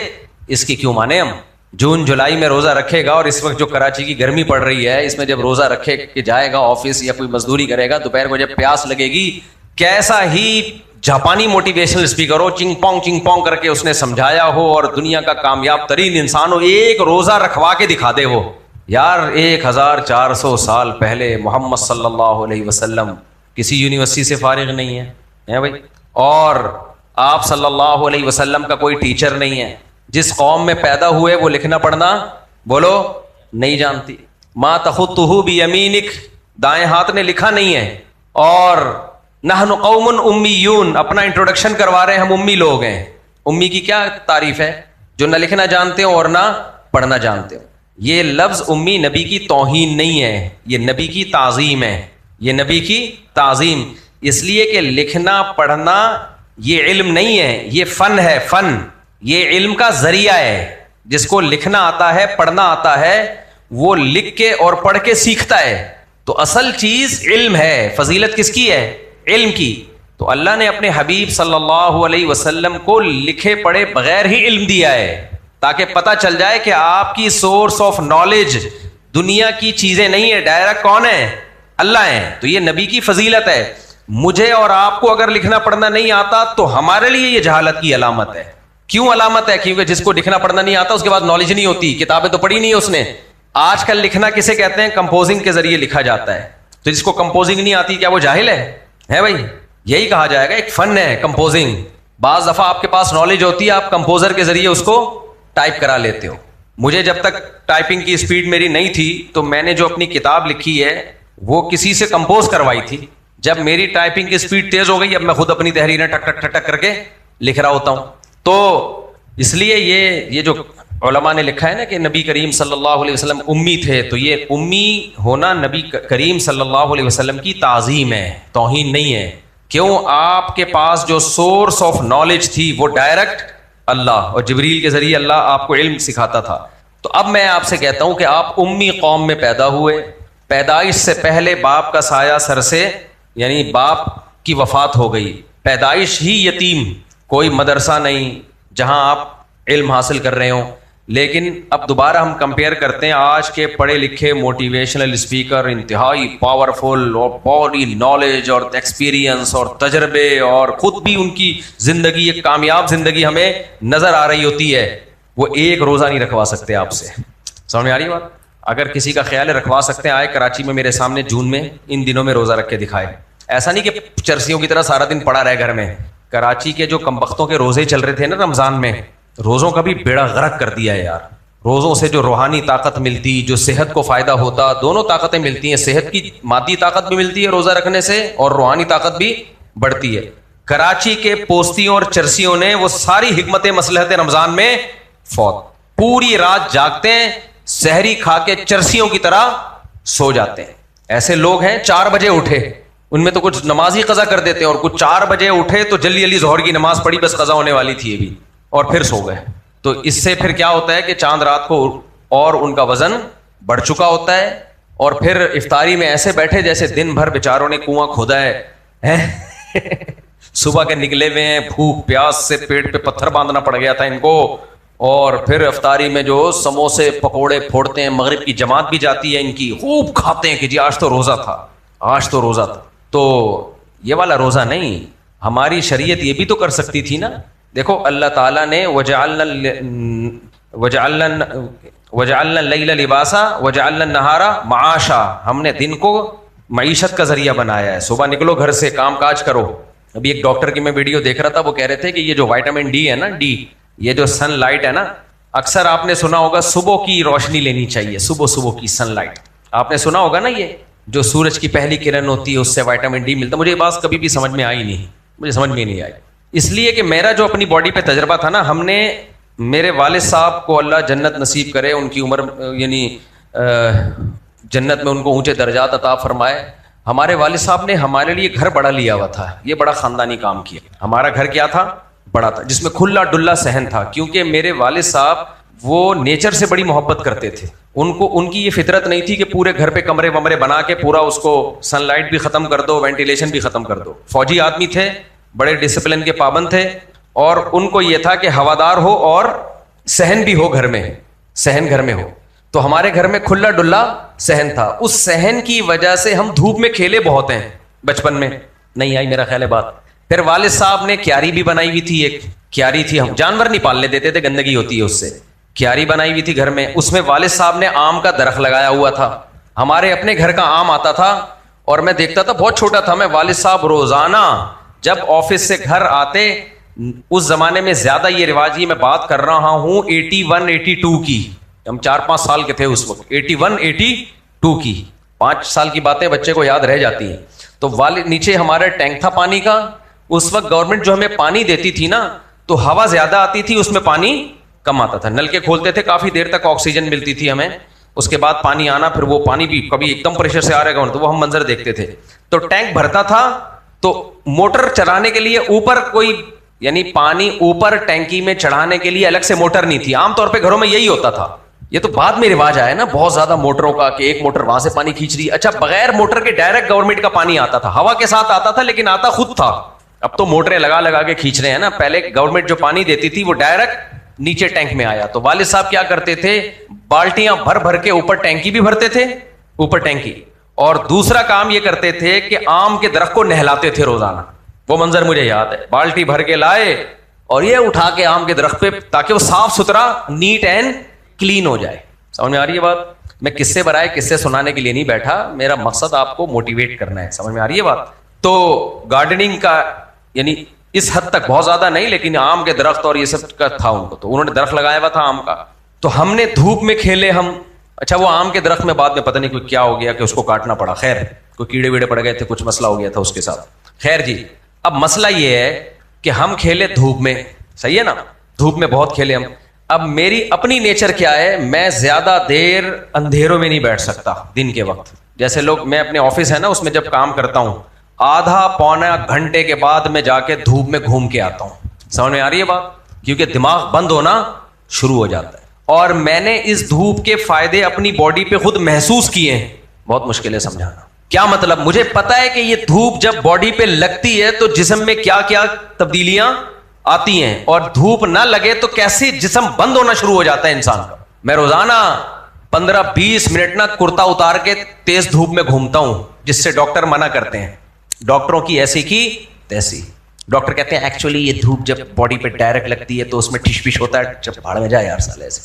اس کی کیوں مانے ہم. جون جولائی میں روزہ رکھے گا, اور اس وقت جو کراچی کی گرمی پڑ رہی ہے اس میں جب روزہ رکھے کہ جائے گا آفس یا کوئی مزدوری کرے گا, دوپہر کو جب پیاس لگے گی, کیسا ہی جاپانی موٹیویشنل اسپیکر ہو, چنگ پونگ کر کے اس نے سمجھایا ہو, اور دنیا کا کامیاب ترین انسان ہو, ایک روزہ رکھوا کے دکھا دے وہ. یار 1400 سال پہلے محمد صلی اللہ علیہ وسلم کسی یونیورسٹی سے فارغ نہیں ہے بھائی, اور آپ صلی اللہ علیہ وسلم کا کوئی ٹیچر نہیں ہے. جس قوم میں پیدا ہوئے وہ لکھنا پڑھنا بولو نہیں جانتی. ما تخطہ بیمینک, دائیں ہاتھ نے لکھا نہیں ہے. اور نحن قوم امیون, اپنا انٹروڈکشن کروا رہے ہیں, ہم امی لوگ ہیں. امی کی کیا تعریف ہے؟ جو نہ لکھنا جانتے ہو اور نہ پڑھنا جانتے ہو. یہ لفظ امی نبی کی توہین نہیں ہے, یہ نبی کی تعظیم ہے, یہ نبی کی تعظیم. اس لیے کہ لکھنا پڑھنا یہ علم نہیں ہے, یہ فن ہے, فن. یہ علم کا ذریعہ ہے. جس کو لکھنا آتا ہے, پڑھنا آتا ہے, وہ لکھ کے اور پڑھ کے سیکھتا ہے. تو اصل چیز علم ہے. فضیلت کس کی ہے؟ علم کی. تو اللہ نے اپنے حبیب صلی اللہ علیہ وسلم کو لکھے پڑھے بغیر ہی علم دیا ہے, تاکہ پتہ چل جائے کہ آپ کی سورس آف نالج دنیا کی چیزیں نہیں ہے, ڈائریکٹ کون ہے؟ اللہ ہیں. تو یہ نبی کی فضیلت ہے. مجھے اور آپ کو اگر لکھنا پڑھنا نہیں آتا تو ہمارے لیے یہ جہالت کی علامت ہے. کیوں علامت ہے؟ کیونکہ جس کو لکھنا پڑھنا نہیں آتا اس کے بعد نالج نہیں ہوتی, کتابیں تو پڑھی نہیں ہے اس نے. آج کل لکھنا کسے کہتے ہیں؟ کمپوزنگ کے ذریعے لکھا جاتا ہے. تو جس کو کمپوزنگ نہیں آتی کیا وہ جاہل ہے بھائی؟ یہی کہا جائے گا, ایک فن ہے کمپوزنگ. بعض دفعہ آپ کے پاس نالج ہوتی ہے, آپ کمپوزر کے ذریعے اس کو ٹائپ کرا لیتے ہو. مجھے جب تک ٹائپنگ کی اسپیڈ میری نہیں تھی تو میں نے جو اپنی کتاب لکھی ہے وہ کسی سے کمپوز کروائی تھی. جب میری ٹائپنگ کی اسپیڈ تیز ہو گئی, اب میں خود اپنی تحریریں ٹک ٹک ٹک ٹک کر کے لکھ رہا ہوتا ہوں. تو اس لیے یہ جو علماء نے لکھا ہے نا کہ نبی کریم صلی اللہ علیہ وسلم امی تھے, تو یہ امی ہونا نبی کریم صلی اللہ علیہ وسلم کی تعظیم ہے, توہین نہیں ہے. کیوں؟ آپ کے پاس جو سورس آف نالج تھی وہ ڈائریکٹ اللہ, اور جبریل کے ذریعے اللہ آپ کو علم سکھاتا تھا. تو اب میں آپ سے کہتا ہوں کہ آپ امی قوم میں پیدا ہوئے, پیدائش سے پہلے باپ کا سایہ سر سے, یعنی باپ کی وفات ہو گئی, پیدائش ہی یتیم, کوئی مدرسہ نہیں جہاں آپ علم حاصل کر رہے ہوں. لیکن اب دوبارہ ہم کمپیئر کرتے ہیں, آج کے پڑھے لکھے موٹیویشنل اسپیکر انتہائی پاورفل, اور باڈی نالج اور ایکسپیرینس اور تجربے, اور خود بھی ان کی زندگی ایک کامیاب زندگی ہمیں نظر آ رہی ہوتی ہے, وہ ایک روزہ نہیں رکھوا سکتے آپ سے. سمجھ میں آ رہی ہے بات؟ اگر کسی کا خیال ہے رکھوا سکتے ہیں, آئے کراچی میں میرے سامنے جون میں ان دنوں میں روزہ رکھ کے دکھائے. ایسا نہیں کہ چرسیوں کی طرح سارا دن پڑا رہے گھر میں. کراچی کے جو کمبختوں کے روزے چل رہے تھے نا رمضان میں, روزوں کا بھی بیڑا غرق کر دیا ہے یار. روزوں سے جو روحانی طاقت ملتی, جو صحت کو فائدہ ہوتا, دونوں طاقتیں ملتی ہیں. صحت کی مادی طاقت بھی ملتی ہے روزہ رکھنے سے, اور روحانی طاقت بھی بڑھتی ہے. کراچی کے پوستیوں اور چرسیوں نے وہ ساری حکمت مصلحت رمضان میں فوت, پوری رات جاگتے ہیں, سحری کھا کے چرسیوں کی طرح سو جاتے ہیں. ایسے لوگ ہیں 4 بجے اٹھے, ان میں تو کچھ نماز ہی قضا کر دیتے ہیں, اور کچھ 4 بجے اٹھے تو جلدی جلدی ظہر کی نماز پڑھی, بس قضا ہونے والی تھی ابھی, اور پھر سو گئے. تو اس سے پھر کیا ہوتا ہے کہ چاند رات کو اور ان کا وزن بڑھ چکا ہوتا ہے, اور پھر افطاری میں ایسے بیٹھے جیسے دن بھر بیچاروں نے کنواں کھودا ہے, صبح کے نکلے ہوئے ہیں, بھوک پیاس سے پیٹ پہ پتھر باندھنا پڑ گیا تھا ان کو, اور پھر افطاری میں جو سموسے پکوڑے پھوڑتے ہیں, مغرب کی جماعت بھی جاتی ہے ان کی, خوب کھاتے ہیں کہ جی آج تو روزہ تھا, آج تو روزہ تھا. تو یہ والا روزہ نہیں. ہماری شریعت یہ بھی تو کر سکتی تھی نا. دیکھو اللہ تعالیٰ نے وجعلنا اللیل لباسا وجعلنا النہار معاشا, ہم نے دن کو معیشت کا ذریعہ بنایا ہے. صبح نکلو گھر سے, کام کاج کرو. ابھی ایک ڈاکٹر کی میں ویڈیو دیکھ رہا تھا, وہ کہہ رہے تھے کہ یہ جو وائٹامن ڈی ہے نا, ڈی, یہ جو سن لائٹ ہے نا, اکثر آپ نے سنا ہوگا صبح کی روشنی لینی چاہیے, صبح کی سن لائٹ, آپ نے سنا ہوگا نا, یہ جو سورج کی پہلی کرن ہوتی ہے اس سے وائٹامن ڈی ملتا. مجھے یہ بات کبھی بھی سمجھ میں آئی نہیں, مجھے سمجھ میں نہیں آئی, اس لیے کہ میرا جو اپنی باڈی پہ تجربہ تھا نا, ہم نے, میرے والد صاحب کو اللہ جنت نصیب کرے, ان کی عمر یعنی جنت میں ان کو اونچے درجات عطا فرمائے. ہمارے والد صاحب نے ہمارے لیے گھر بڑا لیا ہوا تھا. یہ بڑا خاندانی کام کیا. ہمارا گھر کیا تھا؟ بڑا تھا, جس میں کھلا ڈلا صحن تھا, کیونکہ میرے والد صاحب وہ نیچر سے بڑی محبت کرتے تھے. ان کی یہ فطرت نہیں تھی کہ پورے گھر پہ کمرے ومرے بنا کے پورا اس کو سن لائٹ بھی ختم کر دو, وینٹیلیشن بھی ختم کر دو. فوجی آدمی تھے, بڑے ڈسپلن کے پابند تھے, اور ان کو یہ تھا کہ ہوادار ہو اور صحن بھی ہو گھر میں, صحن گھر میں ہو. تو ہمارے گھر میں کھلا ڈلا صحن تھا. اس صحن کی وجہ سے ہم دھوپ میں کھیلے بہت ہیں بچپن میں. نہیں آئی میرا خیال ہے بات. پھر والد صاحب نے کیاری بھی بنائی ہوئی تھی, ایک کیاری تھی, ہم جانور نہیں پالنے دیتے تھے, گندگی ہوتی ہے اس سے. کیاری بنائی ہوئی تھی گھر میں, اس میں والد صاحب نے آم کا درخت لگایا ہوا تھا. ہمارے اپنے گھر کا آم آتا تھا اور میں دیکھتا تھا, بہت چھوٹا تھا میں. والد صاحب روزانہ جب آفس سے گھر آتے, اس زمانے میں زیادہ یہ رواج, یہ میں بات کر رہا ہوں 81 82 کی, ہم 4-5 سال کے تھے اس وقت, 81 82 کی, 5 سال کی باتیں بچے کو یاد رہ جاتی ہیں. تو والد نیچے ہمارا ٹینک تھا پانی کا. اس وقت گورنمنٹ جو ہمیں پانی دیتی تھی نا, تو ہوا زیادہ آتی تھی, اس میں پانی کم آتا تھا. نل کے کھولتے تھے, کافی دیر تک آکسیجن ملتی تھی ہمیں, اس کے بعد پانی آنا, پھر وہ پانی بھی کبھی ایک دم پریشر سے آ رہے گا, تو وہ ہم منظر دیکھتے تھے. تو ٹینک بھرتا تھا, تو موٹر چلانے کے لیے اوپر کوئی, یعنی پانی اوپر ٹینکی میں چڑھانے کے لیے الگ سے موٹر نہیں تھی. عام طور پہ گھروں میں یہی ہوتا تھا. یہ تو بعد میں رواج آیا نا بہت زیادہ موٹروں کا, کہ ایک موٹر وہاں سے پانی کھینچ رہی. اچھا, بغیر موٹر کے ڈائریکٹ گورنمنٹ کا پانی آتا تھا, ہوا کے ساتھ آتا تھا, لیکن آتا خود تھا. اب تو موٹریں لگا لگا کے کھینچ رہے ہیں نا, پہلے گورنمنٹ جو پانی دیتی تھی وہ ڈائریکٹ نیچے ٹینک میں آیا. تو والد صاحب کیا کرتے تھے, بالٹیاں بھر بھر کے اوپر ٹینکی بھی بھرتے تھے, اوپر ٹینکی, اور دوسرا کام یہ کرتے تھے کہ آم کے درخت کو نہلاتے تھے روزانہ. وہ منظر مجھے یاد ہے, بالٹی بھر کے لائے اور یہ اٹھا کے آم کے درخت پہ, تاکہ وہ صاف ستھرا نیٹ اینڈ کلین ہو جائے. سمجھ میں آ رہی ہے بات؟ میں قصے برائے قصے سنانے کے لیے نہیں بیٹھا, میرا مقصد آپ کو موٹیویٹ کرنا ہے. سمجھ میں آ رہی ہے بات؟ تو گارڈننگ کا یعنی اس حد تک بہت زیادہ نہیں, لیکن آم کے درخت اور یہ سب کا تھا ان کو, تو انہوں نے درخت لگایا ہوا تھا آم کا. تو ہم نے دھوپ میں کھیلے ہم. اچھا, وہ آم کے درخت میں بعد میں پتہ نہیں کوئی کیا ہو گیا کہ اس کو کاٹنا پڑا. خیر, کوئی کیڑے ویڑے پڑ گئے تھے, کچھ مسئلہ ہو گیا تھا اس کے ساتھ. خیر جی, اب مسئلہ یہ ہے کہ ہم کھیلے دھوپ میں, صحیح ہے نا, دھوپ میں بہت کھیلے ہم. اب میری اپنی نیچر کیا ہے, میں زیادہ دیر اندھیروں میں نہیں بیٹھ سکتا دن کے وقت. جیسے لوگ, میں اپنے آفس ہے نا اس میں جب کام کرتا ہوں, آدھا پونا گھنٹے کے بعد میں جا کے دھوپ میں گھوم کے آتا ہوں. سمجھ میں آ رہی ہے بات؟ کیونکہ دماغ بند ہونا شروع ہو جاتا ہے. اور میں نے اس دھوپ کے فائدے اپنی باڈی پہ خود محسوس کیے ہیں. بہت مشکل ہے سمجھانا. کیا مطلب؟ مجھے پتا ہے کہ یہ دھوپ جب باڈی پہ لگتی ہے تو جسم میں کیا کیا تبدیلیاں آتی ہیں, اور دھوپ نہ لگے تو کیسے جسم بند ہونا شروع ہو جاتا ہے انسان کا. میں روزانہ 15-20 منٹ نہ کرتا اتار کے تیز دھوپ میں گھومتا ہوں, جس سے ڈاکٹر منع کرتے ہیں. ڈاکٹروں کی ایسی کی تیسی. ڈاکٹر کہتے ہیں ایکچولی یہ دھوپ جب باڈی پہ ڈائریکٹ لگتی ہے تو اس میں ٹھش پش ہوتا ہے. جب بھاڑ میں جائے یار سالے سے,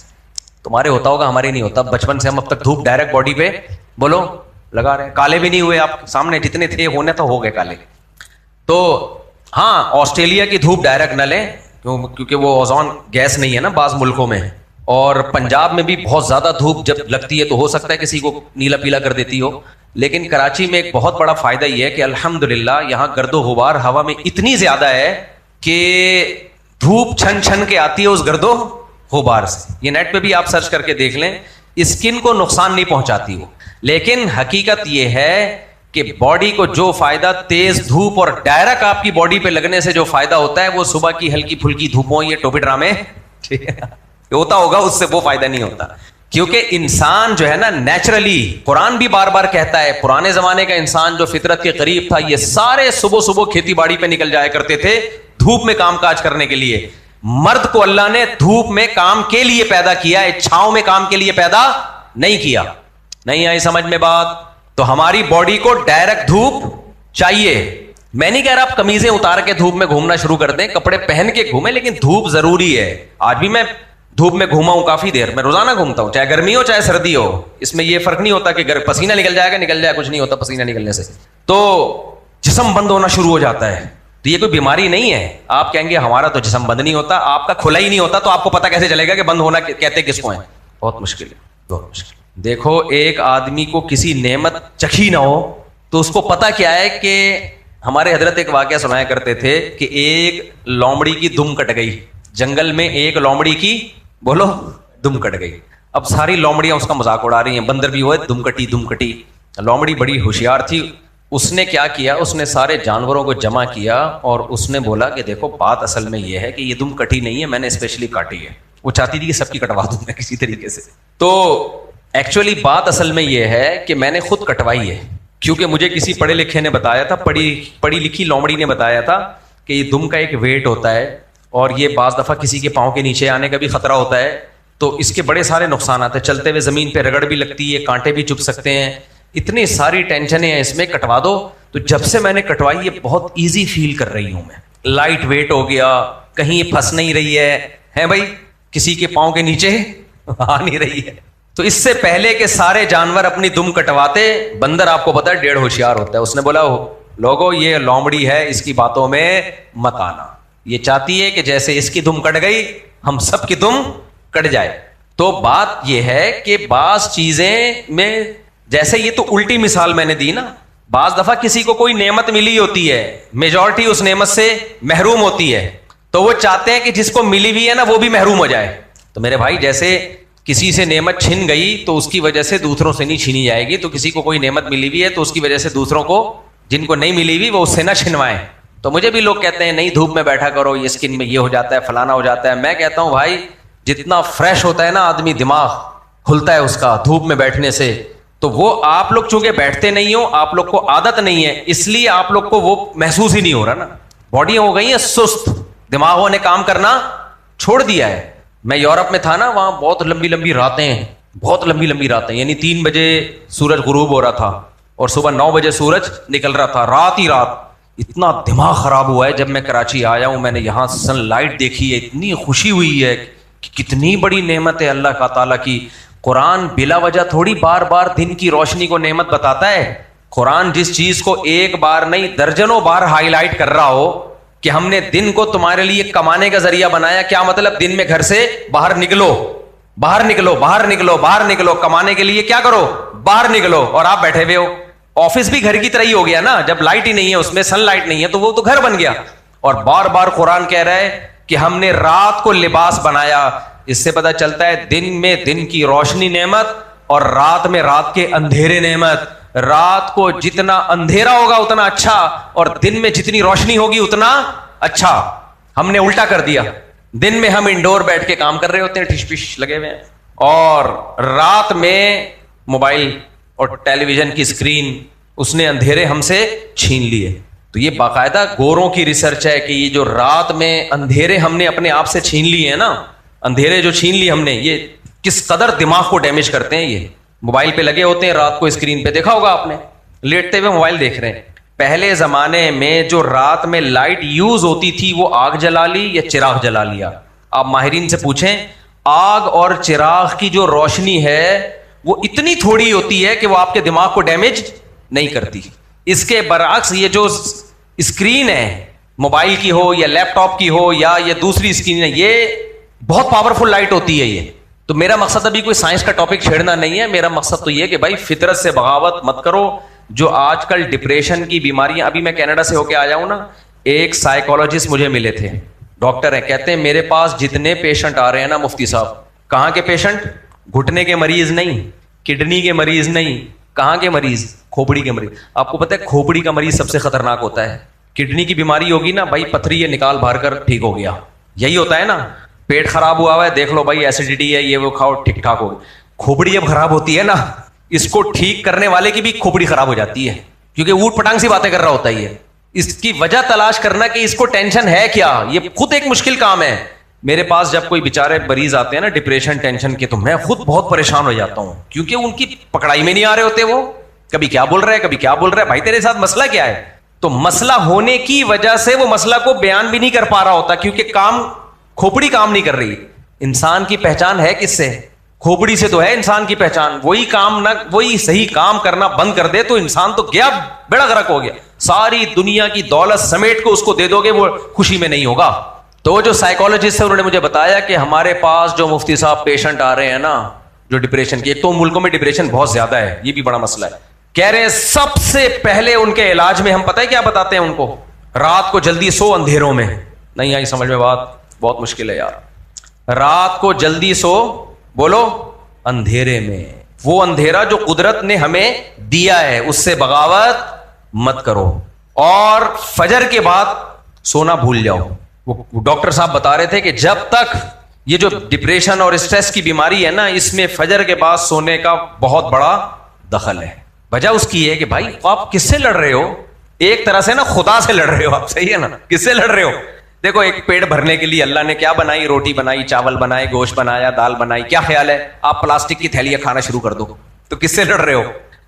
تمہارے ہوتا ہوگا, ہمارے نہیں ہوتا. بچپن سے ہم اب تک دھوپ ڈائریکٹ باڈی پہ بولو لگا رہے ہیں, کالے بھی نہیں ہوئے. آپ سامنے جتنے تھے ہونے تو ہو گئے کالے. تو ہاں, آسٹریلیا کی دھوپ ڈائریکٹ نہ لیں, کیونکہ وہ اوزون گیس نہیں ہے نا بعض ملکوں میں. اور پنجاب میں بھی بہت زیادہ دھوپ جب لگتی ہے تو ہو سکتا ہے کسی کو نیلا پیلا کر دیتی ہو. لیکن کراچی میں ایک بہت بڑا فائدہ یہ ہے کہ الحمدللہ یہاں گرد و غبار ہوا میں اتنی زیادہ ہے کہ دھوپ چھن چھن کے آتی ہے اس گرد و غبار سے. یہ نیٹ پہ بھی آپ سرچ کر کے دیکھ لیں, اسکن کو نقصان نہیں پہنچاتی وہ. لیکن حقیقت یہ ہے کہ باڈی کو جو فائدہ تیز دھوپ اور ڈائریکٹ آپ کی باڈی پہ لگنے سے جو فائدہ ہوتا ہے, وہ صبح کی ہلکی پھلکی دھوپوں, یہ ٹوپی ڈرامے ہوتا ہوگا, اس سے وہ فائدہ نہیں ہوتا. کیونکہ انسان جو ہے نا نیچرلی, قرآن بھی بار بار کہتا ہے, پرانے زمانے کا انسان جو فطرت کے قریب تھا, یہ سارے صبح صبح کھیتی باڑی پہ نکل جایا کرتے تھے دھوپ میں کام کاج کرنے کے لیے. مرد کو اللہ نے دھوپ میں کام کے لیے پیدا کیا ہے, چھاؤں میں کام کے لیے پیدا نہیں کیا. نہیں آئی سمجھ میں بات؟ تو ہماری باڈی کو ڈائریکٹ دھوپ چاہیے. میں نہیں کہہ رہا آپ قمیضیں اتار کے دھوپ میں گھومنا شروع کر دیں, کپڑے پہن کے گھومیں, لیکن دھوپ ضروری ہے. آج بھی میں دھوپ میں گھوما ہوں کافی دیر, میں روزانہ گھومتا ہوں, چاہے گرمی ہو چاہے سردی ہو. اس میں یہ فرق نہیں ہوتا کہ پسینہ نکل جائے گا, نکل جائے, کچھ نہیں ہوتا پسینہ نکلنے سے. تو جسم بند ہونا شروع ہو جاتا ہے. تو یہ کوئی بیماری نہیں ہے. آپ کہیں گے ہمارا تو جسم بند نہیں ہوتا, آپ کا کھلا ہی نہیں ہوتا, تو آپ کو پتا کیسے چلے گا کہ بند ہونا کہتے کس کو ہے؟ بہت مشکل ہے, بہت مشکل. دیکھو, ایک آدمی کو کسی نعمت چکھی نہ ہو تو اس کو پتا کیا ہے کہ ہمارے حضرت ایک واقعہ سنایا کرتے تھے کہ ایک لومڑی کی دم کٹ گئی جنگل میں. ایک لومڑی کی بولو دم کٹ گئی. اب ساری لومڑیاں اس کا مذاق اڑا رہی ہیں, بندر بھی وہ ہے دم کٹی. لومڑی بڑی ہوشیار تھی, اس نے کیا کیا, اس نے سارے جانوروں کو جمع کیا اور اس نے بولا کہ دیکھو بات اصل میں یہ ہے کہ یہ دم کٹی نہیں ہے, میں نے اسپیشلی کاٹی ہے. وہ چاہتی تھی کہ سب کی کٹوا دوں میں کسی طریقے سے. تو ایکچولی بات اصل میں یہ ہے کہ میں نے خود کٹوائی ہے, کیونکہ مجھے کسی پڑھے لکھے نے بتایا تھا, پڑھی لکھی لومڑی نے بتایا تھا کہ یہ دم کا ایک ویٹ ہوتا ہے اور یہ بعض دفعہ کسی کے پاؤں کے نیچے آنے کا بھی خطرہ ہوتا ہے, تو اس کے بڑے سارے نقصانات ہیں, چلتے ہوئے زمین پہ رگڑ بھی لگتی ہے, کانٹے بھی چبھ سکتے ہیں, اتنی ساری ٹینشنیں ہیں اس میں, کٹوا دو. تو جب سے میں نے کٹوائی یہ بہت ایزی فیل کر رہی ہوں میں, لائٹ ویٹ ہو گیا, کہیں یہ پھنس نہیں رہی ہے بھائی, کسی کے پاؤں کے نیچے آ نہیں رہی ہے. تو اس سے پہلے کہ سارے جانور اپنی دم کٹواتے, بندر آپ کو پتا ہے 1.5 ہوشیار ہوتا ہے, اس نے بولا لوگو یہ لومڑی ہے, اس کی باتوں میں مت آنا, یہ چاہتی ہے کہ جیسے اس کی دم کٹ گئی ہم سب کی دم کٹ جائے. تو بات یہ ہے کہ بعض چیزیں میں, جیسے یہ تو الٹی مثال میں نے دی نا, بعض دفعہ کسی کو کوئی نعمت ملی ہوتی ہے, میجورٹی اس نعمت سے محروم ہوتی ہے, تو وہ چاہتے ہیں کہ جس کو ملی ہوئی ہے نا وہ بھی محروم ہو جائے. تو میرے بھائی جیسے کسی سے نعمت چھن گئی تو اس کی وجہ سے دوسروں سے نہیں چھینی جائے گی, تو کسی کو کوئی نعمت ملی ہوئی ہے تو اس کی وجہ سے دوسروں کو جن کو نہیں ملی ہوئی وہ اس سے نہ چھنوائیں. تو مجھے بھی لوگ کہتے ہیں نہیں دھوپ میں بیٹھا کرو, یہ اسکن میں یہ ہو جاتا ہے, فلانا ہو جاتا ہے. میں کہتا ہوں بھائی جتنا فریش ہوتا ہے نا آدمی, دماغ کھلتا ہے اس کا دھوپ میں بیٹھنے سے, تو وہ آپ لوگ چونکہ بیٹھتے نہیں ہو, آپ لوگ کو عادت نہیں ہے, اس لیے آپ لوگ کو وہ محسوس ہی نہیں ہو رہا نا. باڈیاں ہو گئی ہیں سست, دماغوں نے کام کرنا چھوڑ دیا ہے. میں یورپ میں تھا نا, وہاں بہت لمبی لمبی راتیں, یعنی 3 بجے سورج غروب ہو رہا تھا اور صبح 9 بجے سورج نکل رہا تھا, رات ہی رات. اتنا دماغ خراب ہوا ہے. جب میں کراچی آیا ہوں میں نے یہاں سن لائٹ دیکھی ہے, اتنی خوشی ہوئی ہے کہ کتنی بڑی نعمت ہے اللہ کا تعالیٰ کی. قرآن بلا وجہ تھوڑی بار بار دن کی روشنی کو نعمت بتاتا ہے. قرآن جس چیز کو ایک بار نہیں درجنوں بار ہائی لائٹ کر رہا ہو کہ ہم نے دن کو تمہارے لیے کمانے کا ذریعہ بنایا, کیا مطلب دن میں گھر سے باہر نکلو, کمانے کے لیے کیا کرو, باہر نکلو, اور آپ بیٹھے ہوئے ہو. آفس بھی گھر کی طرح ہی ہو گیا نا, جب لائٹ ہی نہیں ہے اس میں, سن لائٹ نہیں ہے تو وہ تو گھر بن گیا. اور بار بار قرآن کہہ رہا ہے کہ ہم نے رات کو لباس بنایا. اس سے پتہ چلتا ہے دن میں دن کی روشنی نعمت اور رات میں رات کے اندھیرے نعمت. رات کو جتنا اندھیرا ہوگا اتنا اچھا, اور دن میں جتنی روشنی ہوگی اتنا اچھا. ہم نے الٹا کر دیا, دن میں ہم انڈور بیٹھ کے کام کر رہے ہوتے ہیں, ٹھش پش لگے ہوئے ہیں, اور رات میں موبائل اور ٹیلی ویژن کی اسکرین اس نے اندھیرے ہم سے چھین لیے. تو یہ باقاعدہ گوروں کی ریسرچ ہے کہ یہ جو رات میں اندھیرے ہم نے اپنے آپ سے چھین لیے ہیں نا, اندھیرے جو چھین لیے ہم نے, یہ کس قدر دماغ کو ڈیمیج کرتے ہیں. یہ موبائل پہ لگے ہوتے ہیں رات کو, اسکرین پہ دیکھا ہوگا آپ نے, لیٹتے ہوئے موبائل دیکھ رہے ہیں. پہلے زمانے میں جو رات میں لائٹ یوز ہوتی تھی وہ آگ جلا لی یا چراغ جلا لیا. آپ ماہرین سے پوچھیں, آگ اور چراغ کی جو روشنی ہے وہ اتنی تھوڑی ہوتی ہے کہ وہ آپ کے دماغ کو ڈیمیج نہیں کرتی. اس کے برعکس یہ جو اسکرین ہے موبائل کی ہو یا لیپ ٹاپ کی ہو یا یہ دوسری اسکرین ہے, یہ بہت پاورفل لائٹ ہوتی ہے یہ. تو میرا مقصد ابھی کوئی سائنس کا ٹاپک چھیڑنا نہیں ہے, میرا مقصد تو یہ کہ بھائی فطرت سے بغاوت مت کرو. جو آج کل ڈپریشن کی بیماریاں, ابھی میں کینیڈا سے ہو کے آیا ہوں نا, ایک سائیکولوجسٹ مجھے ملے تھے, ڈاکٹر ہیں, کہتے ہیں میرے پاس جتنے پیشنٹ آ رہے ہیں نا مفتی صاحب, کہاں کے پیشنٹ, گھٹنے کے مریض نہیں, کڈنی کے مریض نہیں, کہاں کے مریض, کھوپڑی کے مریض. آپ کو پتہ ہے کھوپڑی کا مریض سب سے خطرناک ہوتا ہے. کڈنی کی بیماری ہوگی نا بھائی, پتھری یہ نکال بھر کر ٹھیک ہو گیا, یہی ہوتا ہے نا. پیٹ خراب ہوا ہے, دیکھ لو بھائی ایسیڈیٹی ہے, یہ وہ کھاؤ ٹھیک ٹھاک ہو گیا. کھوپڑی جب خراب ہوتی ہے نا, اس کو ٹھیک کرنے والے کی بھی کھوپڑی خراب ہو جاتی ہے, کیونکہ اوٹ پٹانگ سی باتیں کر رہا ہوتا ہے. اس کی وجہ تلاش کرنا کہ اس کو ٹینشن ہے کیا, یہ خود ایک مشکل کام ہے. میرے پاس جب کوئی بیچارے مریض آتے ہیں نا ڈپریشن ٹینشن کے, تو میں خود بہت پریشان ہو جاتا ہوں, کیونکہ ان کی پکڑائی میں نہیں آ رہے ہوتے. وہ کبھی کیا بول رہے ہیں, کبھی کیا بول رہے ہیں, بھائی تیرے ساتھ مسئلہ کیا ہے. تو مسئلہ ہونے کی وجہ سے وہ مسئلہ کو بیان بھی نہیں کر پا رہا ہوتا, کیونکہ کھوپڑی کام نہیں کر رہی. انسان کی پہچان ہے کس سے, کھوپڑی سے تو ہے انسان کی پہچان. وہی صحیح کام کرنا بند کر دے تو انسان تو گیا, بیڑا غرق ہو گیا. ساری دنیا کی دولت سمیٹ کو اس کو دے دو گے, وہ خوشی میں نہیں ہوگا. تو جو سائیکولوجسٹ ہے انہوں نے مجھے بتایا کہ ہمارے پاس جو مفتی صاحب پیشنٹ آ رہے ہیں نا جو ڈپریشن کی, ایک تو ملکوں میں ڈپریشن بہت زیادہ ہے, یہ بھی بڑا مسئلہ ہے. کہہ رہے ہیں سب سے پہلے ان کے علاج میں ہم پتہ ہے کیا بتاتے ہیں ان کو, رات کو جلدی سو اندھیروں میں. نہیں آئی سمجھ میں بات, بہت مشکل ہے یار. رات کو جلدی سو, بولو اندھیرے میں. وہ اندھیرا جو قدرت نے ہمیں دیا ہے اس سے بغاوت مت کرو. اور فجر کے بعد سونا بھول جاؤ. وہ ڈاکٹر صاحب بتا رہے تھے کہ جب تک یہ جو ڈپریشن اور اسٹریس کی بیماری ہے نا, اس میں فجر کے بعد سونے کا بہت بڑا دخل ہے. وجہ اس کی ہے کہ بھائی آپ کس سے لڑ رہے ہو؟ ایک طرح سے نا خدا سے لڑ رہے ہو آپ, صحیح ہے نا؟ کس سے لڑ رہے ہو؟ دیکھو ایک پیٹ بھرنے کے لیے اللہ نے کیا بنائی, روٹی بنائی, چاول بنائے, گوشت بنایا, دال بنائی. کیا خیال ہے آپ پلاسٹک کی تھیلیاں کھانا شروع کر دو تو کس سے لڑ رہے ہو؟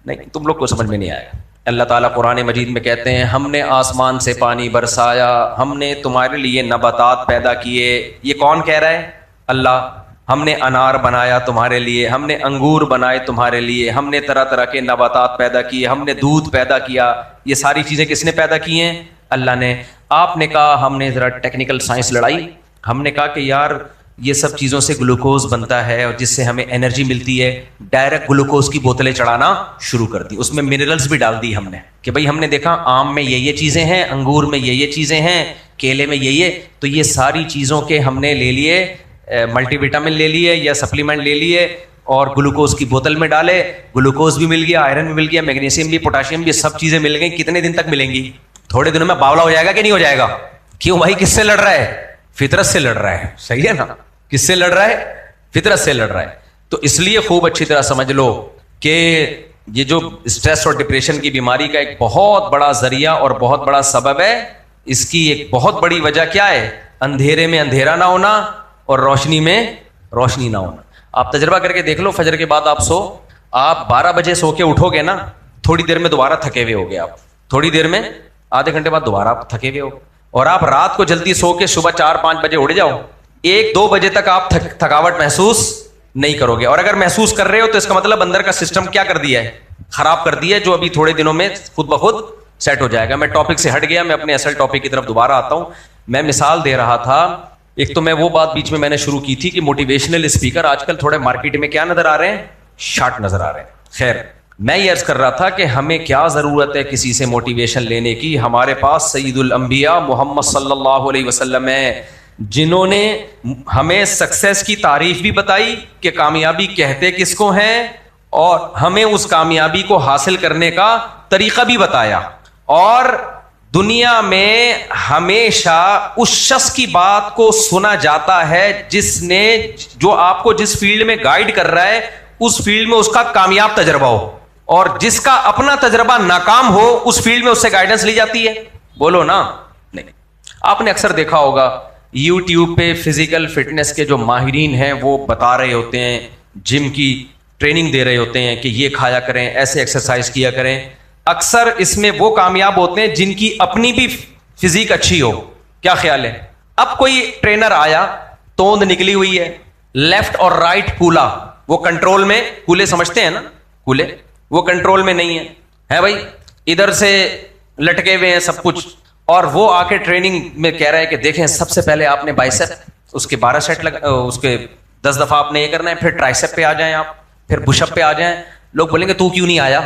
نہیں, تم لوگ کو سمجھ میں نہیں آئے گا. اللہ تعالیٰ قرآن مجید میں کہتے ہیں ہم نے آسمان سے پانی برسایا, ہم نے تمہارے لیے نباتات پیدا کیے. یہ کون کہہ رہا ہے؟ اللہ. ہم نے انار بنایا تمہارے لیے, ہم نے انگور بنائے تمہارے لیے, ہم نے طرح طرح کے نباتات پیدا کیے, ہم نے دودھ پیدا کیا. یہ ساری چیزیں کس نے پیدا کی ہیں؟ اللہ نے. آپ نے کہا, ہم نے ذرا ٹیکنیکل سائنس لڑائی, ہم نے کہا کہ یار یہ سب چیزوں سے گلوکوز بنتا ہے اور جس سے ہمیں انرجی ملتی ہے. ڈائریکٹ گلوکوز کی بوتلیں چڑھانا شروع کر دی, اس میں منرلز بھی ڈال دی ہم نے کہ بھائی ہم نے دیکھا آم میں یہ چیزیں ہیں, انگور میں یہ چیزیں ہیں, کیلے میں یہ, تو یہ ساری چیزوں کے ہم نے لے لیے, ملٹی وٹامن لے لیے یا سپلیمنٹ لے لیے اور گلوکوز کی بوتل میں ڈالے. گلوکوز بھی مل گیا, آئرن بھی مل گیا, میگنیشیم بھی, پوٹاشیم بھی, سب چیزیں مل گئی. کتنے دن تک ملیں گی؟ تھوڑے دنوں میں باولا ہو جائے گا کہ نہیں ہو جائے گا؟ کیوں بھائی؟ کس سے لڑ رہا ہے؟ فطرت سے لڑ رہا ہے, صحیح ہے نا؟ کس سے لڑ رہا ہے؟ فطرت سے لڑ رہا ہے. تو اس لیے خوب اچھی طرح سمجھ لو کہ یہ جو اسٹریس اور ڈپریشن کی بیماری کا ایک بہت بڑا ذریعہ اور بہت بڑا سبب ہے, اس کی ایک بہت بڑی وجہ کیا ہے؟ اندھیرے میں اندھیرا نہ ہونا اور روشنی میں روشنی نہ ہونا. آپ تجربہ کر کے دیکھ لو, فجر کے بعد آپ 12 بجے سو کے اٹھو گے نا, تھوڑی دیر میں دوبارہ تھکے ہوئے ہو گے. آپ تھوڑی دیر میں, آدھے گھنٹے بعد دوبارہ آپ تھکے ہوئے ہو. اور آپ رات کو جلدی سو کے صبح 4-5 بجے اٹھ جاؤ, 1-2 بجے تک آپ تھکاوٹ محسوس نہیں کرو گے. اور اگر محسوس کر رہے ہو تو اس کا مطلب اندر کا سسٹم کیا کر دیا ہے؟ خراب کر دیا ہے, جو ابھی تھوڑے دنوں میں خود بخود سیٹ ہو جائے گا. میں ٹاپک سے ہٹ گیا, میں اپنے اصل ٹاپک کی طرف دوبارہ آتا ہوں. میں مثال دے رہا تھا, ایک تو میں وہ بات بیچ میں نے شروع کی تھی کہ موٹیویشنل اسپیکر آج کل تھوڑے مارکیٹ میں کیا نظر آ رہے ہیں؟ شارٹ نظر آ رہے ہیں. خیر, میں یہ عرض کر رہا تھا کہ ہمیں کیا ضرورت ہے کسی سے موٹیویشن لینے کی؟ ہمارے پاس سید الانبیاء محمد صلی اللہ علیہ وسلم ہے, جنہوں نے ہمیں سکسیس کی تعریف بھی بتائی کہ کامیابی کہتے کس کو ہیں, اور ہمیں اس کامیابی کو حاصل کرنے کا طریقہ بھی بتایا. اور دنیا میں ہمیشہ اس شخص کی بات کو سنا جاتا ہے جو آپ کو جس فیلڈ میں گائیڈ کر رہا ہے اس فیلڈ میں اس کا کامیاب تجربہ ہو, اور جس کا اپنا تجربہ ناکام ہو اس فیلڈ میں اس سے گائیڈنس لی جاتی ہے. بولو نا. نہیں, آپ نے اکثر دیکھا ہوگا یوٹیوب پہ فزیکل فٹنس کے جو ماہرین ہیں وہ بتا رہے ہوتے ہیں, جم کی ٹریننگ دے رہے ہوتے ہیں کہ یہ کھایا کریں, ایسے ایکسرسائز کیا کریں. اکثر اس میں وہ کامیاب ہوتے ہیں جن کی اپنی بھی فزیک اچھی ہو. کیا خیال ہے؟ اب کوئی ٹرینر آیا, توند نکلی ہوئی ہے, لیفٹ اور رائٹ کولا, وہ کنٹرول میں, کولے سمجھتے ہیں نا, کولے, وہ کنٹرول میں نہیں ہے بھائی, ادھر سے لٹکے ہوئے ہیں سب کچھ. اور وہ آ کے ٹریننگ میں کہہ رہا ہے کہ دیکھیں سب سے پہلے آپ نے بائسپ, اس کے 12 سیٹ اس کے 10 دفعہ آپ نے یہ کرنا ہے, پھر ٹرائسپ پہ آ جائیں آپ, پھر پش اپ پہ آ جائیں. لوگ بولیں گے تو کیوں نہیں آیا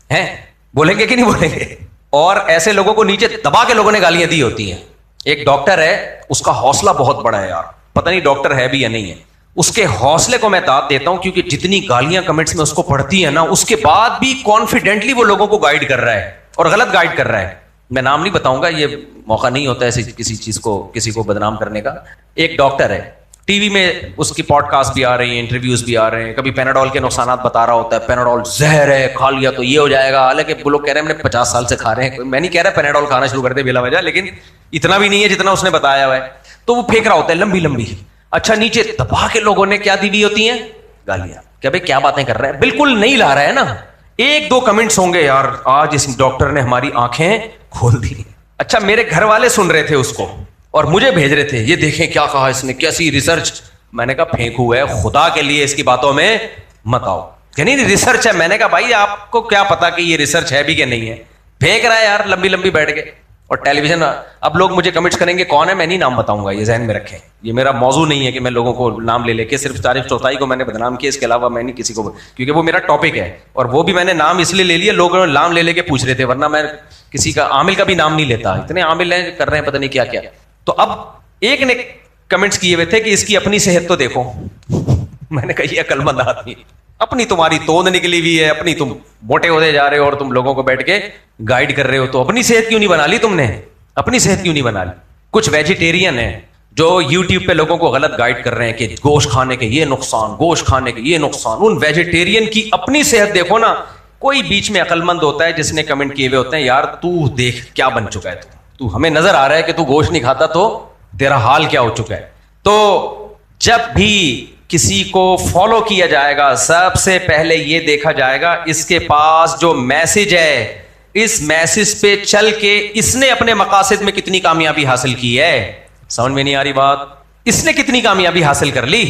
ہے؟ بولیں گے کہ نہیں بولیں گے؟ اور ایسے لوگوں کو نیچے دبا کے لوگوں نے گالیاں دی ہوتی ہیں. ایک ڈاکٹر ہے, اس کا حوصلہ بہت بڑا ہے یار, پتہ نہیں ڈاکٹر ہے بھی یا نہیں ہے. اس کے حوصلے کو میں داد دیتا ہوں, کیونکہ جتنی گالیاں کمنٹس میں اس کو پڑھتی ہیں نا, اس کے بعد بھی کانفیڈنٹلی وہ لوگوں کو گائیڈ کر رہا ہے, اور غلط گائیڈ کر رہا ہے. میں نام نہیں بتاؤں گا, یہ موقع نہیں ہوتا ایسی کسی کو بدنام کرنے کا. ایک ڈاکٹر ہے, ٹی وی میں اس کی پوڈ کاسٹ بھی آ رہی ہیں, انٹرویوز بھی آ رہے ہیں. کبھی پیناڈول کے نقصانات بتا رہا ہوتا ہے, پیناڈول زہر ہے, کھا لیا تو یہ ہو جائے گا. حالانکہ وہ لوگ کہہ رہے ہیں ہم نے 50 سال سے کھا رہے ہیں. میں نہیں کہہ رہا پیناڈول کھانا شروع کر دے بلا وجہ, لیکن اتنا بھی نہیں ہے جتنا اس نے بتایا ہوا ہے. تو وہ پھینک رہا ہوتا ہے لمبی لمبی. اچھا, نیچے دبا کے لوگوں نے کیا دی ہوئی ہوتی ہیں؟ گالیاں. کہ بھائی کیا باتیں کر رہا ہے, بالکل نہیں لا رہا ہے نا. 1-2 کمنٹس ہوں گے, یار آج اس ڈاکٹر نے ہماری آنکھیں کھول دی. اچھا, میرے گھر والے سن رہے تھے اس کو اور مجھے بھیج رہے تھے, یہ دیکھیں کیا کہا اس نے, کیسی ریسرچ. میں نے کہا پھینکو ہے, خدا کے لیے اس کی باتوں میں مت آؤ. کہ نہیں ریسرچ ہے. میں نے کہا بھائی آپ کو کیا پتا کہ یہ ریسرچ ہے بھی کہ نہیں ہے, پھینک رہا ہے یار لمبی لمبی بیٹھ کے. اور ٹیلی ویژن, اب لوگ مجھے کمنٹس کریں گے کون ہے, میں نہیں نام بتاؤں گا, یہ ذہن میں رکھیں. یہ میرا موضوع نہیں ہے کہ میں لوگوں کو نام لے کے صرف تعریف چوتھائی کو میں نے بدنام کیا, اس کے علاوہ میں نہیں کسی کو, کیونکہ وہ میرا ٹاپک ہے. اور وہ بھی میں نے نام اس لیے لے لیا, لوگ نام لے کے پوچھ رہے تھے, ورنہ میں کسی کا عامل کا بھی نام نہیں لیتا. اتنے عامل ہیں کر رہے ہیں پتہ نہیں کیا کیا. تو اب ایک نے کمنٹس کیے ہوئے تھے کہ اس کی اپنی صحت تو دیکھو. میں نے کہا یہ عقل مند آدمی, اپنی تمہاری توند نکلی ہوئی ہے, اپنی تم موٹے ہوتے جا رہے ہو اور تم لوگوں کو بیٹھ کے گائیڈ کر رہے ہو, تو اپنی صحت کیوں نہیں بنا لی تم نے؟ اپنی صحت کیوں نہیں بنا لی؟ کچھ ویجیٹیرین ہیں جو یوٹیوب پہ لوگوں کو غلط گائیڈ کر رہے ہیں کہ گوشت کھانے کے یہ نقصان, گوشت کھانے کے یہ نقصان. ان ویجیٹیرین کی اپنی صحت دیکھو نا. کوئی بیچ میں عقل مند ہوتا ہے جس نے کمنٹ کیے ہوئے ہوتے ہیں, یار تو دیکھ کیا بن چکا ہے, تو ہمیں نظر آ رہا ہے کہ تو گوشت نہیں کھاتا تو تیرا حال کیا ہو چکا ہے. تو جب بھی کسی کو فالو کیا جائے گا, سب سے پہلے یہ دیکھا جائے گا اس کے پاس جو میسج ہے, اس میسج پہ چل کے اس نے اپنے مقاصد میں کتنی کامیابی حاصل کی ہے. سمجھ میں نہیں آ رہی بات؟ اس نے کتنی کامیابی حاصل کر لی.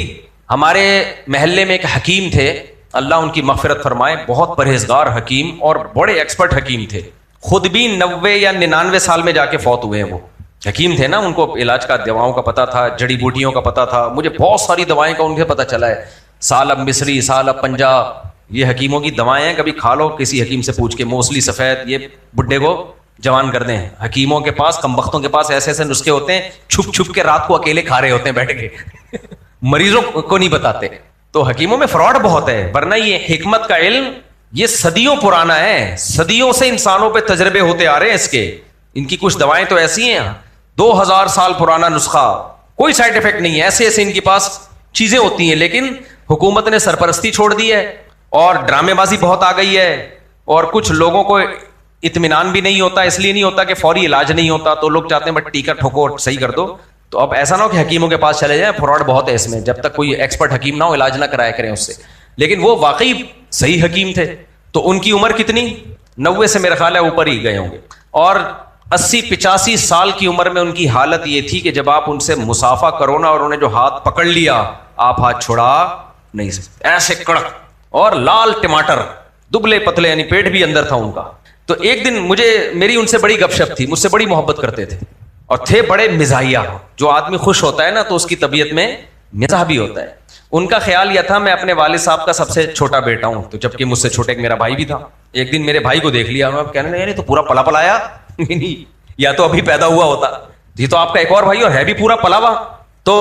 ہمارے محلے میں ایک حکیم تھے, اللہ ان کی مغفرت فرمائے, بہت پرہیزگار حکیم اور بڑے ایکسپرٹ حکیم تھے. خود بھی 90 یا 99 سال میں جا کے فوت ہوئے ہیں. وہ حکیم تھے نا, ان کو علاج کا, دواؤں کا پتا تھا, جڑی بوٹیوں کا پتا تھا. مجھے بہت ساری دوائیں کا ان سے پتا چلا ہے, سالب مصری, سالب پنجاب, یہ حکیموں کی دوائیں ہیں, کبھی کھا لو کسی حکیم سے پوچھ کے. موسلی سفید, یہ بڈھے کو جوان کر دیں. حکیموں کے پاس, کم بختوں کے پاس ایسے ایسے نسخے ہوتے ہیں, چھپ چھپ کے رات کو اکیلے کھا رہے ہوتے ہیں بیٹھ کے, مریضوں کو نہیں بتاتے. تو حکیموں میں فراڈ بہت ہے, ورنہ یہ حکمت کا علم یہ صدیوں پرانا ہے, صدیوں سے انسانوں پہ تجربے ہوتے آ رہے ہیں اس کے. ان کی کچھ دوائیں تو ایسی ہیں 2000 سال پرانا نسخہ, کوئی سائڈ افیکٹ نہیں ہے, ایسے ایسے ان کے پاس چیزیں ہوتی ہیں. لیکن حکومت نے سرپرستی چھوڑ دی ہے اور ڈرامے بازی بہت آ گئی ہے, اور کچھ لوگوں کو اطمینان بھی نہیں ہوتا, اس لیے نہیں ہوتا کہ فوری علاج نہیں ہوتا, تو لوگ چاہتے ہیں بٹ ٹیکا ٹھوکو صحیح کر دو. تو اب ایسا نہ ہو کہ حکیموں کے پاس چلے جائیں, فراڈ بہت ہے اس میں, جب تک کوئی ایکسپرٹ حکیم نہ ہو علاج نہ کرایا کریں اس سے. لیکن وہ واقعی صحیح حکیم تھے. تو ان کی عمر کتنی, 90 سے میرا خیال ہے اوپر ہی گئے ہوں گے, اور 80-85 سال کی عمر میں ان کی حالت یہ تھی کہ جب آپ ان سے مسافہ کرو نا اور انہیں جو ہاتھ پکڑ لیا, آپ ہاتھ چھڑا نہیں سکتے, ایسے کڑک اور لال ٹماٹر, دبلے پتلے, یعنی پیٹ بھی اندر تھا ان کا. تو ایک دن میری ان سے بڑی گپ شپ تھی, مجھ سے بڑی محبت کرتے تھے اور تھے بڑے مزاحیہ. جو آدمی خوش ہوتا ہے نا تو اس کی طبیعت میں مزاح بھی ہوتا ہے. ان کا خیال یہ تھا میں اپنے والد صاحب کا سب سے چھوٹا بیٹا ہوں, تو جبکہ مجھ سے چھوٹے ایک میرا بھائی بھی تھا. ایک دن میرے بھائی کو دیکھ لیا, کہنے لگے تو پورا پلا پلایا, یا تو ابھی پیدا ہوا ہوتا, یہ تو آپ کا ایک اور بھائی اور ہے بھی پورا پلا ہوا. تو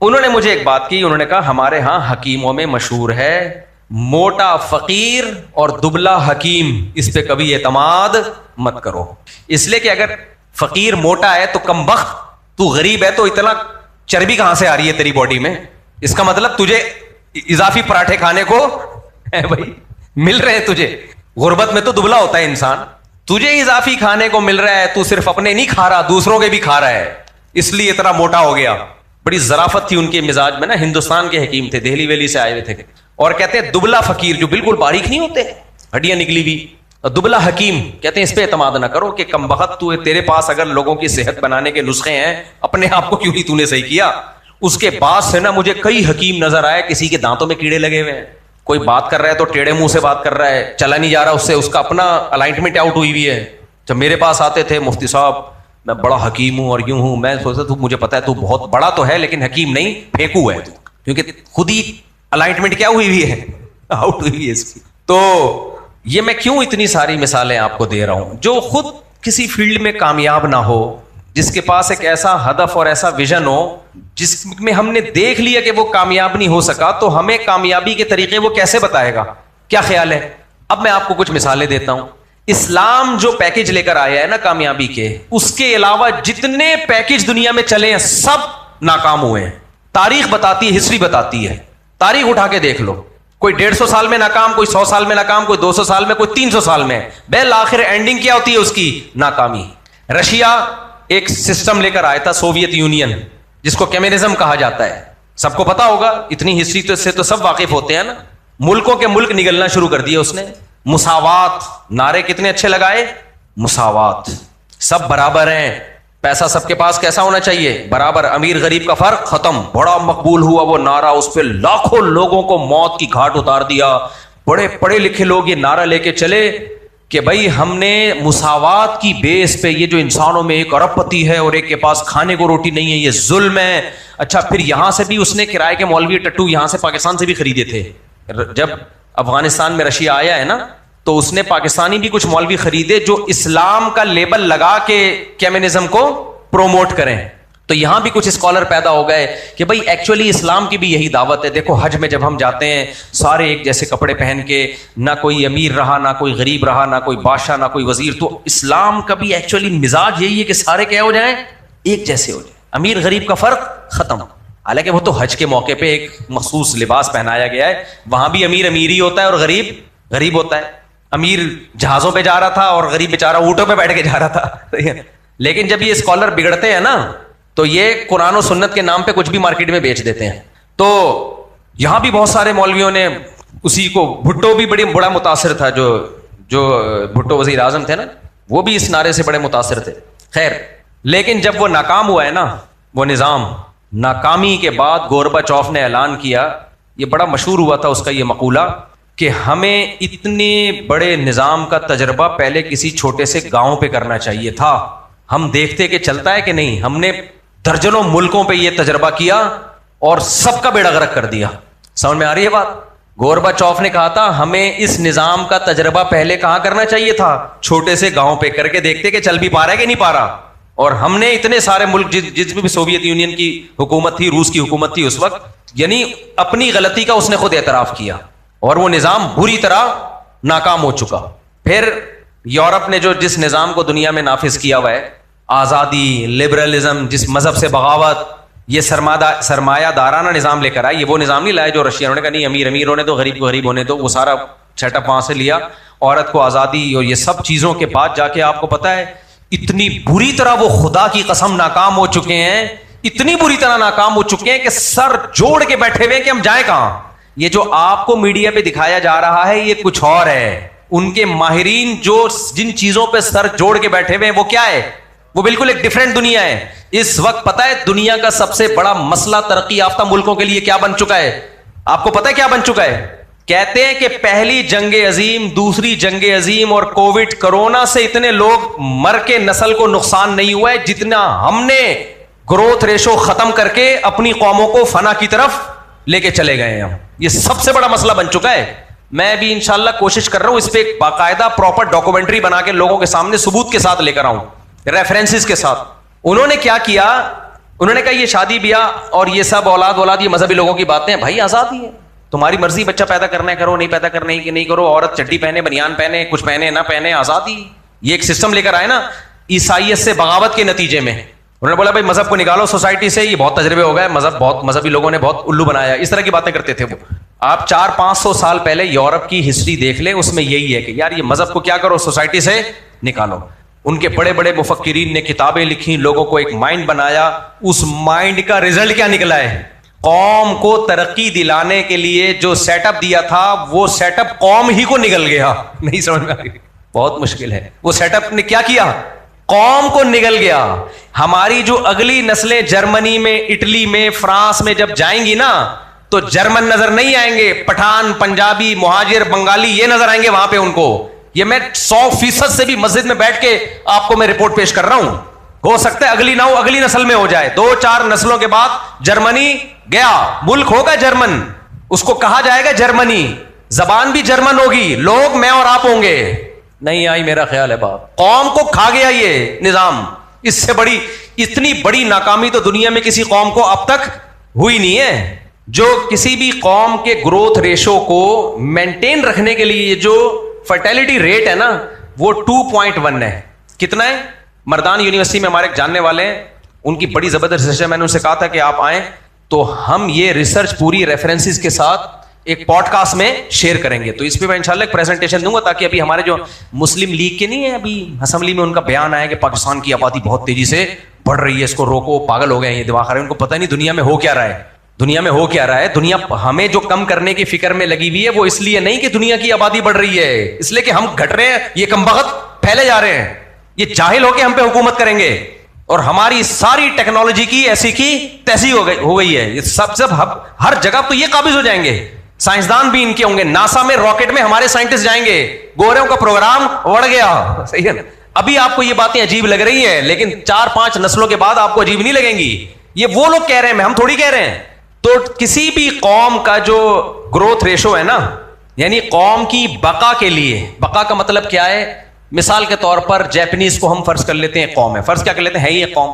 انہوں نے مجھے ایک بات کی, انہوں نے کہا ہمارے ہاں حکیموں میں مشہور ہے موٹا فقیر اور دبلا حکیم, اس پہ کبھی اعتماد مت کرو. اس لیے کہ اگر فقیر موٹا ہے تو کم بخت, تو غریب ہے تو اتنا چربی کہاں سے آ رہی ہے تیری باڈی میں, اس کا مطلب تجھے اضافی پراٹھے کھانے کو بھائی مل رہے ہیں. تجھے غربت میں تو دبلا ہوتا ہے انسان, تجھے اضافی کھانے کو مل رہا ہے, تو صرف اپنے نہیں کھا رہا دوسروں کے بھی کھا رہا ہے, اس لیے اتنا موٹا ہو گیا. بڑی ظرافت تھی ان کے مزاج میں نا. ہندوستان کے حکیم تھے, دہلی ویلی سے آئے ہوئے تھے, اور کہتے ہیں دبلا فقیر, جو بالکل باریک نہیں ہوتے, ہڈیاں نکلی ہوئی, دبلا حکیم, کہتے ہیں اس پہ اعتماد نہ کرو کہ کم بخت تو تیرے پاس اگر لوگوں کی صحت بنانے کے نسخے ہیں, اپنے آپ کو کیوں نہیں تو نے صحیح کیا. اس کے بعد سے نا مجھے کئی حکیم نظر آئے, کسی کے دانتوں میں کیڑے لگے ہوئے ہیں, کوئی بات کر رہا ہے تو ٹیڑے منہ سے بات کر رہا ہے, چلا نہیں جا رہا اس سے, اس کا اپنا الائنمنٹ آؤٹ ہوئی ہوئی ہے. جب میرے پاس آتے تھے, مفتی صاحب میں بڑا حکیم ہوں اور یوں ہوں, میں سوچتا تو مجھے پتا ہے تو بہت بڑا تو ہے لیکن حکیم نہیں, پھینکو ہے تو, کیونکہ خود ہی الائنمنٹ کیا ہوئی ہوئی ہے, آؤٹ ہوئی ہوئی ہے اس کی. تو یہ میں کیوں اتنی ساری مثالیں آپ کو دے رہا ہوں, جو خود کسی فیلڈ میں کامیاب نہ ہو, جس کے پاس ایک ایسا ہدف اور ایسا ویژن ہو جس میں ہم نے دیکھ لیا کہ وہ کامیاب نہیں ہو سکا, تو ہمیں کامیابی کے طریقے وہ کیسے بتائے گا, کیا خیال ہے. اب میں آپ کو کچھ مثالیں دیتا ہوں. اسلام جو پیکج لے کر آیا ہے نا کامیابی کے, اس کے علاوہ جتنے پیکج دنیا میں چلے ہیں سب ناکام ہوئے ہیں. تاریخ بتاتی ہے, ہسٹری بتاتی ہے, تاریخ اٹھا کے دیکھ لو. کوئی 150 سال میں ناکام, کوئی 100 سال میں ناکام, کوئی 200 سال میں, کوئی 300 سال میں. بالآخر اینڈنگ کیا ہوتی ہے اس کی, ناکامی. رشیا ایک سسٹم لے کر آیا تھا, سوویت یونین, جس کو کمیونزم کہا جاتا ہے. سب کو پتا ہوگا, اتنی ہسٹری سے تو سب واقف ہوتے ہیں نا. ملکوں کے ملک نگلنا شروع کر دیا اس نے. مساوات, نعرے کتنے اچھے لگائے, مساوات, سب برابر ہیں, پیسہ سب کے پاس کیسا ہونا چاہیے, برابر, امیر غریب کا فرق ختم. بڑا مقبول ہوا وہ نعرہ, اس پہ لاکھوں لوگوں کو موت کی گھاٹ اتار دیا. بڑے پڑھے لکھے لوگ یہ نعرہ لے کے چلے کہ بھائی ہم نے مساوات کی بیس پہ, یہ جو انسانوں میں ایک ارب پتی ہے اور ایک کے پاس کھانے کو روٹی نہیں ہے, یہ ظلم ہے. اچھا پھر یہاں سے بھی اس نے کرائے کے مولوی ٹٹو یہاں سے پاکستان سے بھی خریدے تھے. جب افغانستان میں رشیا آیا ہے نا, تو اس نے پاکستانی بھی کچھ مولوی خریدے جو اسلام کا لیبل لگا کے کمیونزم کو پروموٹ کریں. تو یہاں بھی کچھ اسکالر پیدا ہو گئے کہ بھائی ایکچولی اسلام کی بھی یہی دعوت ہے. دیکھو حج میں جب ہم جاتے ہیں سارے ایک جیسے کپڑے پہن کے, نہ کوئی امیر رہا نہ کوئی غریب رہا, نہ کوئی بادشاہ نہ کوئی وزیر. تو اسلام کا بھی ایکچولی مزاج یہی ہے کہ سارے کیا ہو جائیں, ایک جیسے ہو جائیں, امیر غریب کا فرق ختم. حالانکہ وہ تو حج کے موقع پہ ایک مخصوص لباس پہنایا گیا ہے, وہاں بھی امیر امیر ہی ہوتا ہے اور غریب غریب ہوتا ہے. امیر جہازوں پہ جا رہا تھا اور غریب بیچارہ اونٹوں پہ بیٹھ کے جا رہا تھا. لیکن جب یہ اسکالر بگڑتے ہیں نا تو یہ قرآن و سنت کے نام پہ کچھ بھی مارکیٹ میں بیچ دیتے ہیں. تو یہاں بھی بہت سارے مولویوں نے اسی کو, بھٹو بھی بڑا متاثر تھا, جو بھٹو وزیر اعظم تھے نا, وہ بھی اس نعرے سے بڑے متاثر تھے. خیر, لیکن جب وہ ناکام ہوا ہے نا وہ نظام, ناکامی کے بعد گورباچوف نے اعلان کیا, یہ بڑا مشہور ہوا تھا اس کا یہ مقولہ کہ ہمیں اتنے بڑے نظام کا تجربہ پہلے کسی چھوٹے سے گاؤں پہ کرنا چاہیے تھا. ہم دیکھتے کہ چلتا ہے کہ نہیں, ہم نے درجنوں ملکوں پہ یہ تجربہ کیا اور سب کا بیڑا غرق کر دیا. سمجھ میں آ رہی ہے بات؟ گورباچوف نے کہا تھا ہمیں اس نظام کا تجربہ پہلے کہاں کرنا چاہیے تھا, چھوٹے سے گاؤں پہ کر کے دیکھتے کہ چل بھی پا رہا ہے کہ نہیں پا رہا. اور ہم نے اتنے سارے ملک جس میں بھی سوویت یونین کی حکومت تھی, روس کی حکومت تھی اس وقت, یعنی اپنی غلطی کا اس نے خود اعتراف کیا اور وہ نظام بری طرح ناکام ہو چکا. پھر یورپ نے جس نظام کو دنیا میں نافذ کیا ہوا ہے, آزادی, لبرلزم, جس مذہب سے بغاوت, یہ سرمایہ دارانہ نظام لے کر آئے. یہ وہ نظام نہیں لائے جو رشیا نے کہا نہیں امیر امیر ہونے دو, غریب کو غریب ہونے دو. وہ سارا سیٹ اپ وہاں سے لیا, عورت کو آزادی اور یہ سب چیزوں کے بعد جا کے آپ کو پتا ہے اتنی بری طرح وہ خدا کی قسم ناکام ہو چکے ہیں, اتنی بری طرح ناکام ہو چکے ہیں کہ سر جوڑ کے بیٹھے ہوئے کہ ہم جائیں کہاں. یہ جو آپ کو میڈیا پہ دکھایا جا رہا ہے یہ کچھ اور ہے. ان کے ماہرین جو جن چیزوں پہ سر جوڑ کے بیٹھے ہوئے ہیں وہ کیا ہے, وہ بالکل ایک ڈفرینٹ دنیا ہے. اس وقت پتا ہے دنیا کا سب سے بڑا مسئلہ ترقی یافتہ ملکوں کے لیے کیا بن چکا ہے؟ آپ کو پتا ہے کیا بن چکا ہے؟ کہتے ہیں کہ پہلی جنگ عظیم, دوسری جنگ عظیم اور کووڈ کرونا سے اتنے لوگ مر کے نسل کو نقصان نہیں ہوا ہے جتنا ہم نے گروتھ ریشو ختم کر کے اپنی قوموں کو فنا کی طرف لے کے چلے گئے ہیں. ہم یہ سب سے بڑا مسئلہ بن چکا ہے. میں بھی انشاءاللہ کوشش کر رہا ہوں اس پہ ایک باقاعدہ پراپر ڈاکومنٹری بنا کے لوگوں کے سامنے ثبوت کے ساتھ لے کر آؤں, ریفرنسز کے ساتھ. انہوں نے کیا کیا, انہوں نے کہا یہ شادی بیاہ اور یہ سب اولاد یہ مذہبی لوگوں کی باتیں ہیں. بھائی آزادی ہے, تمہاری مرضی بچہ پیدا کرنا ہے کرو, نہیں پیدا کرنا ہے کہ نہیں کرو, عورت چڈی پہنے بنیان پہنے کچھ پہنے نہ پہنے, آزادی. یہ ایک سسٹم لے کر آئے نا عیسائیت سے بغاوت کے نتیجے میں. انہوں نے بولا بھائی مذہب کو نکالو سوسائٹی سے, یہ بہت تجربے ہو گئے, مذہبی لوگوں نے بہت الو بنایا. اس طرح کی باتیں کرتے تھے وہ. آپ 400-500 سال پہلے یورپ کی ہسٹری دیکھ لیں, اس میں یہی ہے کہ یار یہ مذہب کو کیا کرو, سوسائٹی سے نکالو. ان کے بڑے بڑے مفکرین نے کتابیں لکھی, لوگوں کو ایک مائنڈ بنایا. اس مائنڈ کا رزلٹ کیا نکلا ہے؟ قوم کو ترقی دلانے کے لیے جو سیٹ اپ دیا تھا وہ سیٹ اپ قوم ہی کو نگل گیا. نہیں سمجھ میں آ گئی؟ بہت مشکل ہے. وہ سیٹ اپ نے کیا کیا؟ قوم کو نگل گیا. ہماری جو اگلی نسلیں جرمنی میں, اٹلی میں, فرانس میں جب جائیں گی نا تو جرمن نظر نہیں آئیں گے, پٹھان, پنجابی, مہاجر, بنگالی یہ نظر آئیں گے وہاں پہ ان کو. یہ میں 100% سے بھی مسجد میں بیٹھ کے آپ کو میں رپورٹ پیش کر رہا ہوں. ہو سکتا ہے اگلی نہ ہو, اگلی نسل میں ہو جائے. 2-4 نسلوں کے بعد جرمنی گیا, ملک ہوگا جرمن, اس کو کہا جائے گا جرمنی, زبان بھی جرمن ہوگی, لوگ میں اور آپ ہوں گے. نہیں آئی میرا خیال ہے بات. قوم کو کھا گیا یہ نظام. اس سے بڑی اتنی بڑی ناکامی تو دنیا میں کسی قوم کو اب تک ہوئی نہیں ہے. جو کسی بھی قوم کے گروتھ ریشو کو مینٹین رکھنے کے لیے جو فرٹیلٹی ریٹ ہے نا وہ 2.1 ہے. کتنا ہے؟ مردان یونیورسٹی میں ہمارے ایک جاننے والے ہیں, ان کی بڑی زبردست ریسرچ ہے. میں نے ان سے کہا تھا کہ آپ آئیں تو ہم یہ ریسرچ پوری ریفرنسز کے ساتھ ایک پوڈ کاسٹ میں شیئر کریں گے. تو اس پہ میں انشاءاللہ ایک پریزنٹیشن دوں گا تاکہ ابھی ہمارے جو مسلم لیگ کے نہیں ہے, ابھی اسمبلی میں ان کا بیان آیا کہ پاکستان کی آبادی بہت تیزی سے بڑھ رہی ہے, اس کو روکو, پاگل ہو گئے ہیں یہ دماغ خراب. ان کو پتہ نہیں دنیا میں ہو کیا رہا ہے, دنیا میں ہو کیا رہا ہے. دنیا ہمیں جو کم کرنے کی فکر میں لگی ہوئی ہے وہ اس لیے نہیں کہ دنیا کی آبادی بڑھ رہی ہے, اس لیے کہ ہم گھٹ رہے ہیں, یہ کمبخت پھیلے جا رہے ہیں, یہ جاہل ہو کے ہم پہ حکومت کریں گے اور ہماری ساری ٹیکنالوجی کی ایسی کی تیسی ہو گئی ہے. یہ سب ہر جگہ تو یہ قابض ہو جائیں گے. سائنسدان بھی ان کے ہوں گے, ناسا میں راکٹ میں ہمارے سائنٹسٹ جائیں گے. گوروں کا پروگرام بڑھ گیا, صحیح ہے نا. ابھی آپ کو یہ باتیں عجیب لگ رہی ہیں لیکن 4-5 نسلوں کے بعد آپ کو عجیب نہیں لگیں گی. یہ وہ لوگ کہہ رہے ہیں, ہم تھوڑی کہہ رہے ہیں. تو کسی بھی قوم کا جو گروتھ ریشو ہے نا, یعنی قوم کی بقا کے لیے, بقا کا مطلب کیا ہے؟ مثال کے طور پر جیپنیز کو ہم فرض کر لیتے ہیں قوم ہے, فرض کیا کر لیتے ہیں, ہے یہ قوم.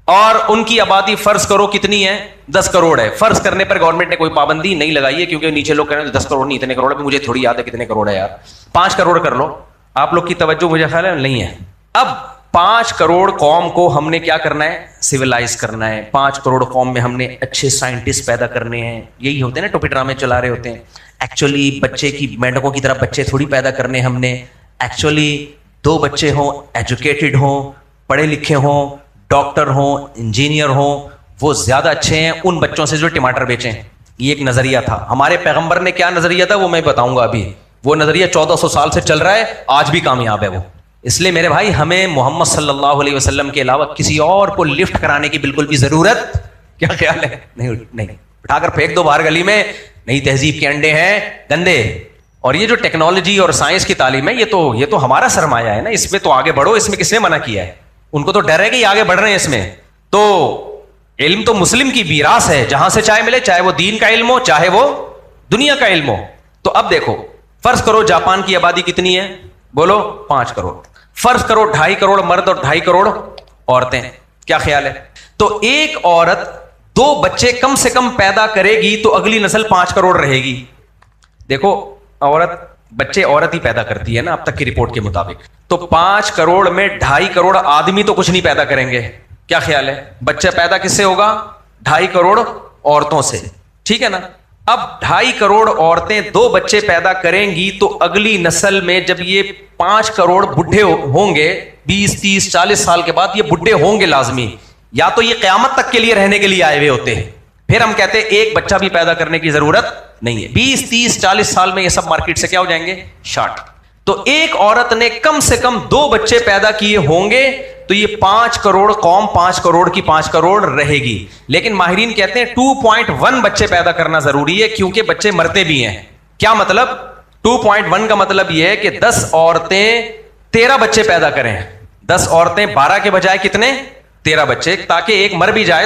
اور ان کی آبادی فرض کرو کتنی ہے؟ 10 کروڑ ہے. فرض کرنے پر گورنمنٹ نے کوئی پابندی نہیں لگائی ہے, کیونکہ نیچے لوگ کہہ رہے ہیں 10 کروڑ نہیں اتنے کروڑ ہے, مجھے تھوڑی یاد ہے کتنے کروڑ ہے یار, 5 کروڑ کر لو. آپ لوگ کی توجہ مجھے خیال ہے نہیں ہے. اب 5 کروڑ قوم کو ہم نے کیا کرنا ہے؟ سویلائز کرنا ہے. 5 کروڑ قوم میں ہم نے اچھے سائنٹسٹ پیدا کرنے ہیں. یہی ہوتے ہیں نا ٹوپی ڈرامے چلا رہے ہوتے ہیں. ایکچولی بچے کی مینڈکوں کی طرح بچے تھوڑی پیدا کرنے ہم نے. ایکچولی 2 بچے ہوں, ایجوکیٹڈ ہوں, پڑھے لکھے ہوں, ڈاکٹر ہوں, انجینئر ہوں, وہ زیادہ اچھے ہیں ان بچوں سے جو ٹماٹر بیچیں. یہ ایک نظریہ تھا. ہمارے پیغمبر نے کیا نظریہ تھا وہ میں بتاؤں گا ابھی. وہ نظریہ 1400 سال سے چل رہا ہے, آج بھی کامیاب ہے وہ. اس لیے میرے بھائی ہمیں محمد صلی اللہ علیہ وسلم کے علاوہ کسی اور کو لفٹ کرانے کی بالکل بھی ضرورت, کیا خیال ہے؟ نہیں, اٹھا کر پھینک دو باہر گلی میں. نئی تہذیب کے انڈے ہیں گندے. اور یہ جو ٹیکنالوجی اور سائنس کی تعلیم ہے یہ تو ہمارا سرمایہ ہے نا, اس میں تو آگے بڑھو. اس میں کس نے منع کیا ہے؟ ان کو تو ڈر ہے کہ یہ آگے بڑھ رہے ہیں اس میں. تو علم تو مسلم کی میراث ہے, جہاں سے چاہے ملے, چاہے وہ دین کا علم ہو چاہے وہ دنیا کا علم ہو. تو اب دیکھو, فرض کرو جاپان کی آبادی کتنی ہے؟ بولو 5 کروڑ. فرض کرو 2.5 کروڑ مرد اور 2.5 کروڑ عورتیں. کیا خیال ہے؟ تو ایک عورت 2 بچے کم سے کم پیدا کرے گی تو اگلی نسل 5 کروڑ رہے گی. دیکھو بچے عورت ہی پیدا کرتی ہے نا اب تک کی رپورٹ کے مطابق. تو 5 کروڑ میں 2.5 کروڑ آدمی تو کچھ نہیں پیدا کریں گے. کیا خیال ہے؟ بچہ پیدا کس سے ہوگا؟ 2.5 کروڑ عورتوں سے. ٹھیک ہے نا. اب 2.5 کروڑ عورتیں 2 بچے پیدا کریں گی تو اگلی نسل میں جب یہ 5 کروڑ بڈھے ہوں گے 20 30 40 سال کے بعد, یہ بڈھے ہوں گے لازمی, یا تو یہ قیامت تک کے لیے رہنے کے لیے آئے ہوئے ہوتے ہیں. پھر ہم کہتے ہیں ایک بچہ بھی پیدا کرنے کی ضرورت نہیں ہے. 20 30 40 سال میں یہ سب مارکیٹ سے کیا ہو جائیں گے؟ شارٹ. تو ایک عورت نے کم سے کم 2 بچے پیدا کیے ہوں گے تو یہ 5 کروڑ قوم 5 کروڑ کی 5 کروڑ رہے گی. لیکن ماہرین کہتے ہیں 2.1 بچے پیدا کرنا ضروری ہے, کیونکہ بچے مرتے بھی ہیں. کیا مطلب؟ 2.1 کا مطلب یہ ہے کہ 10 عورتیں 13 بچے پیدا کریں. 10 عورتیں 12 کے بجائے کتنے؟ 13 بچے, تاکہ ایک مر بھی جائے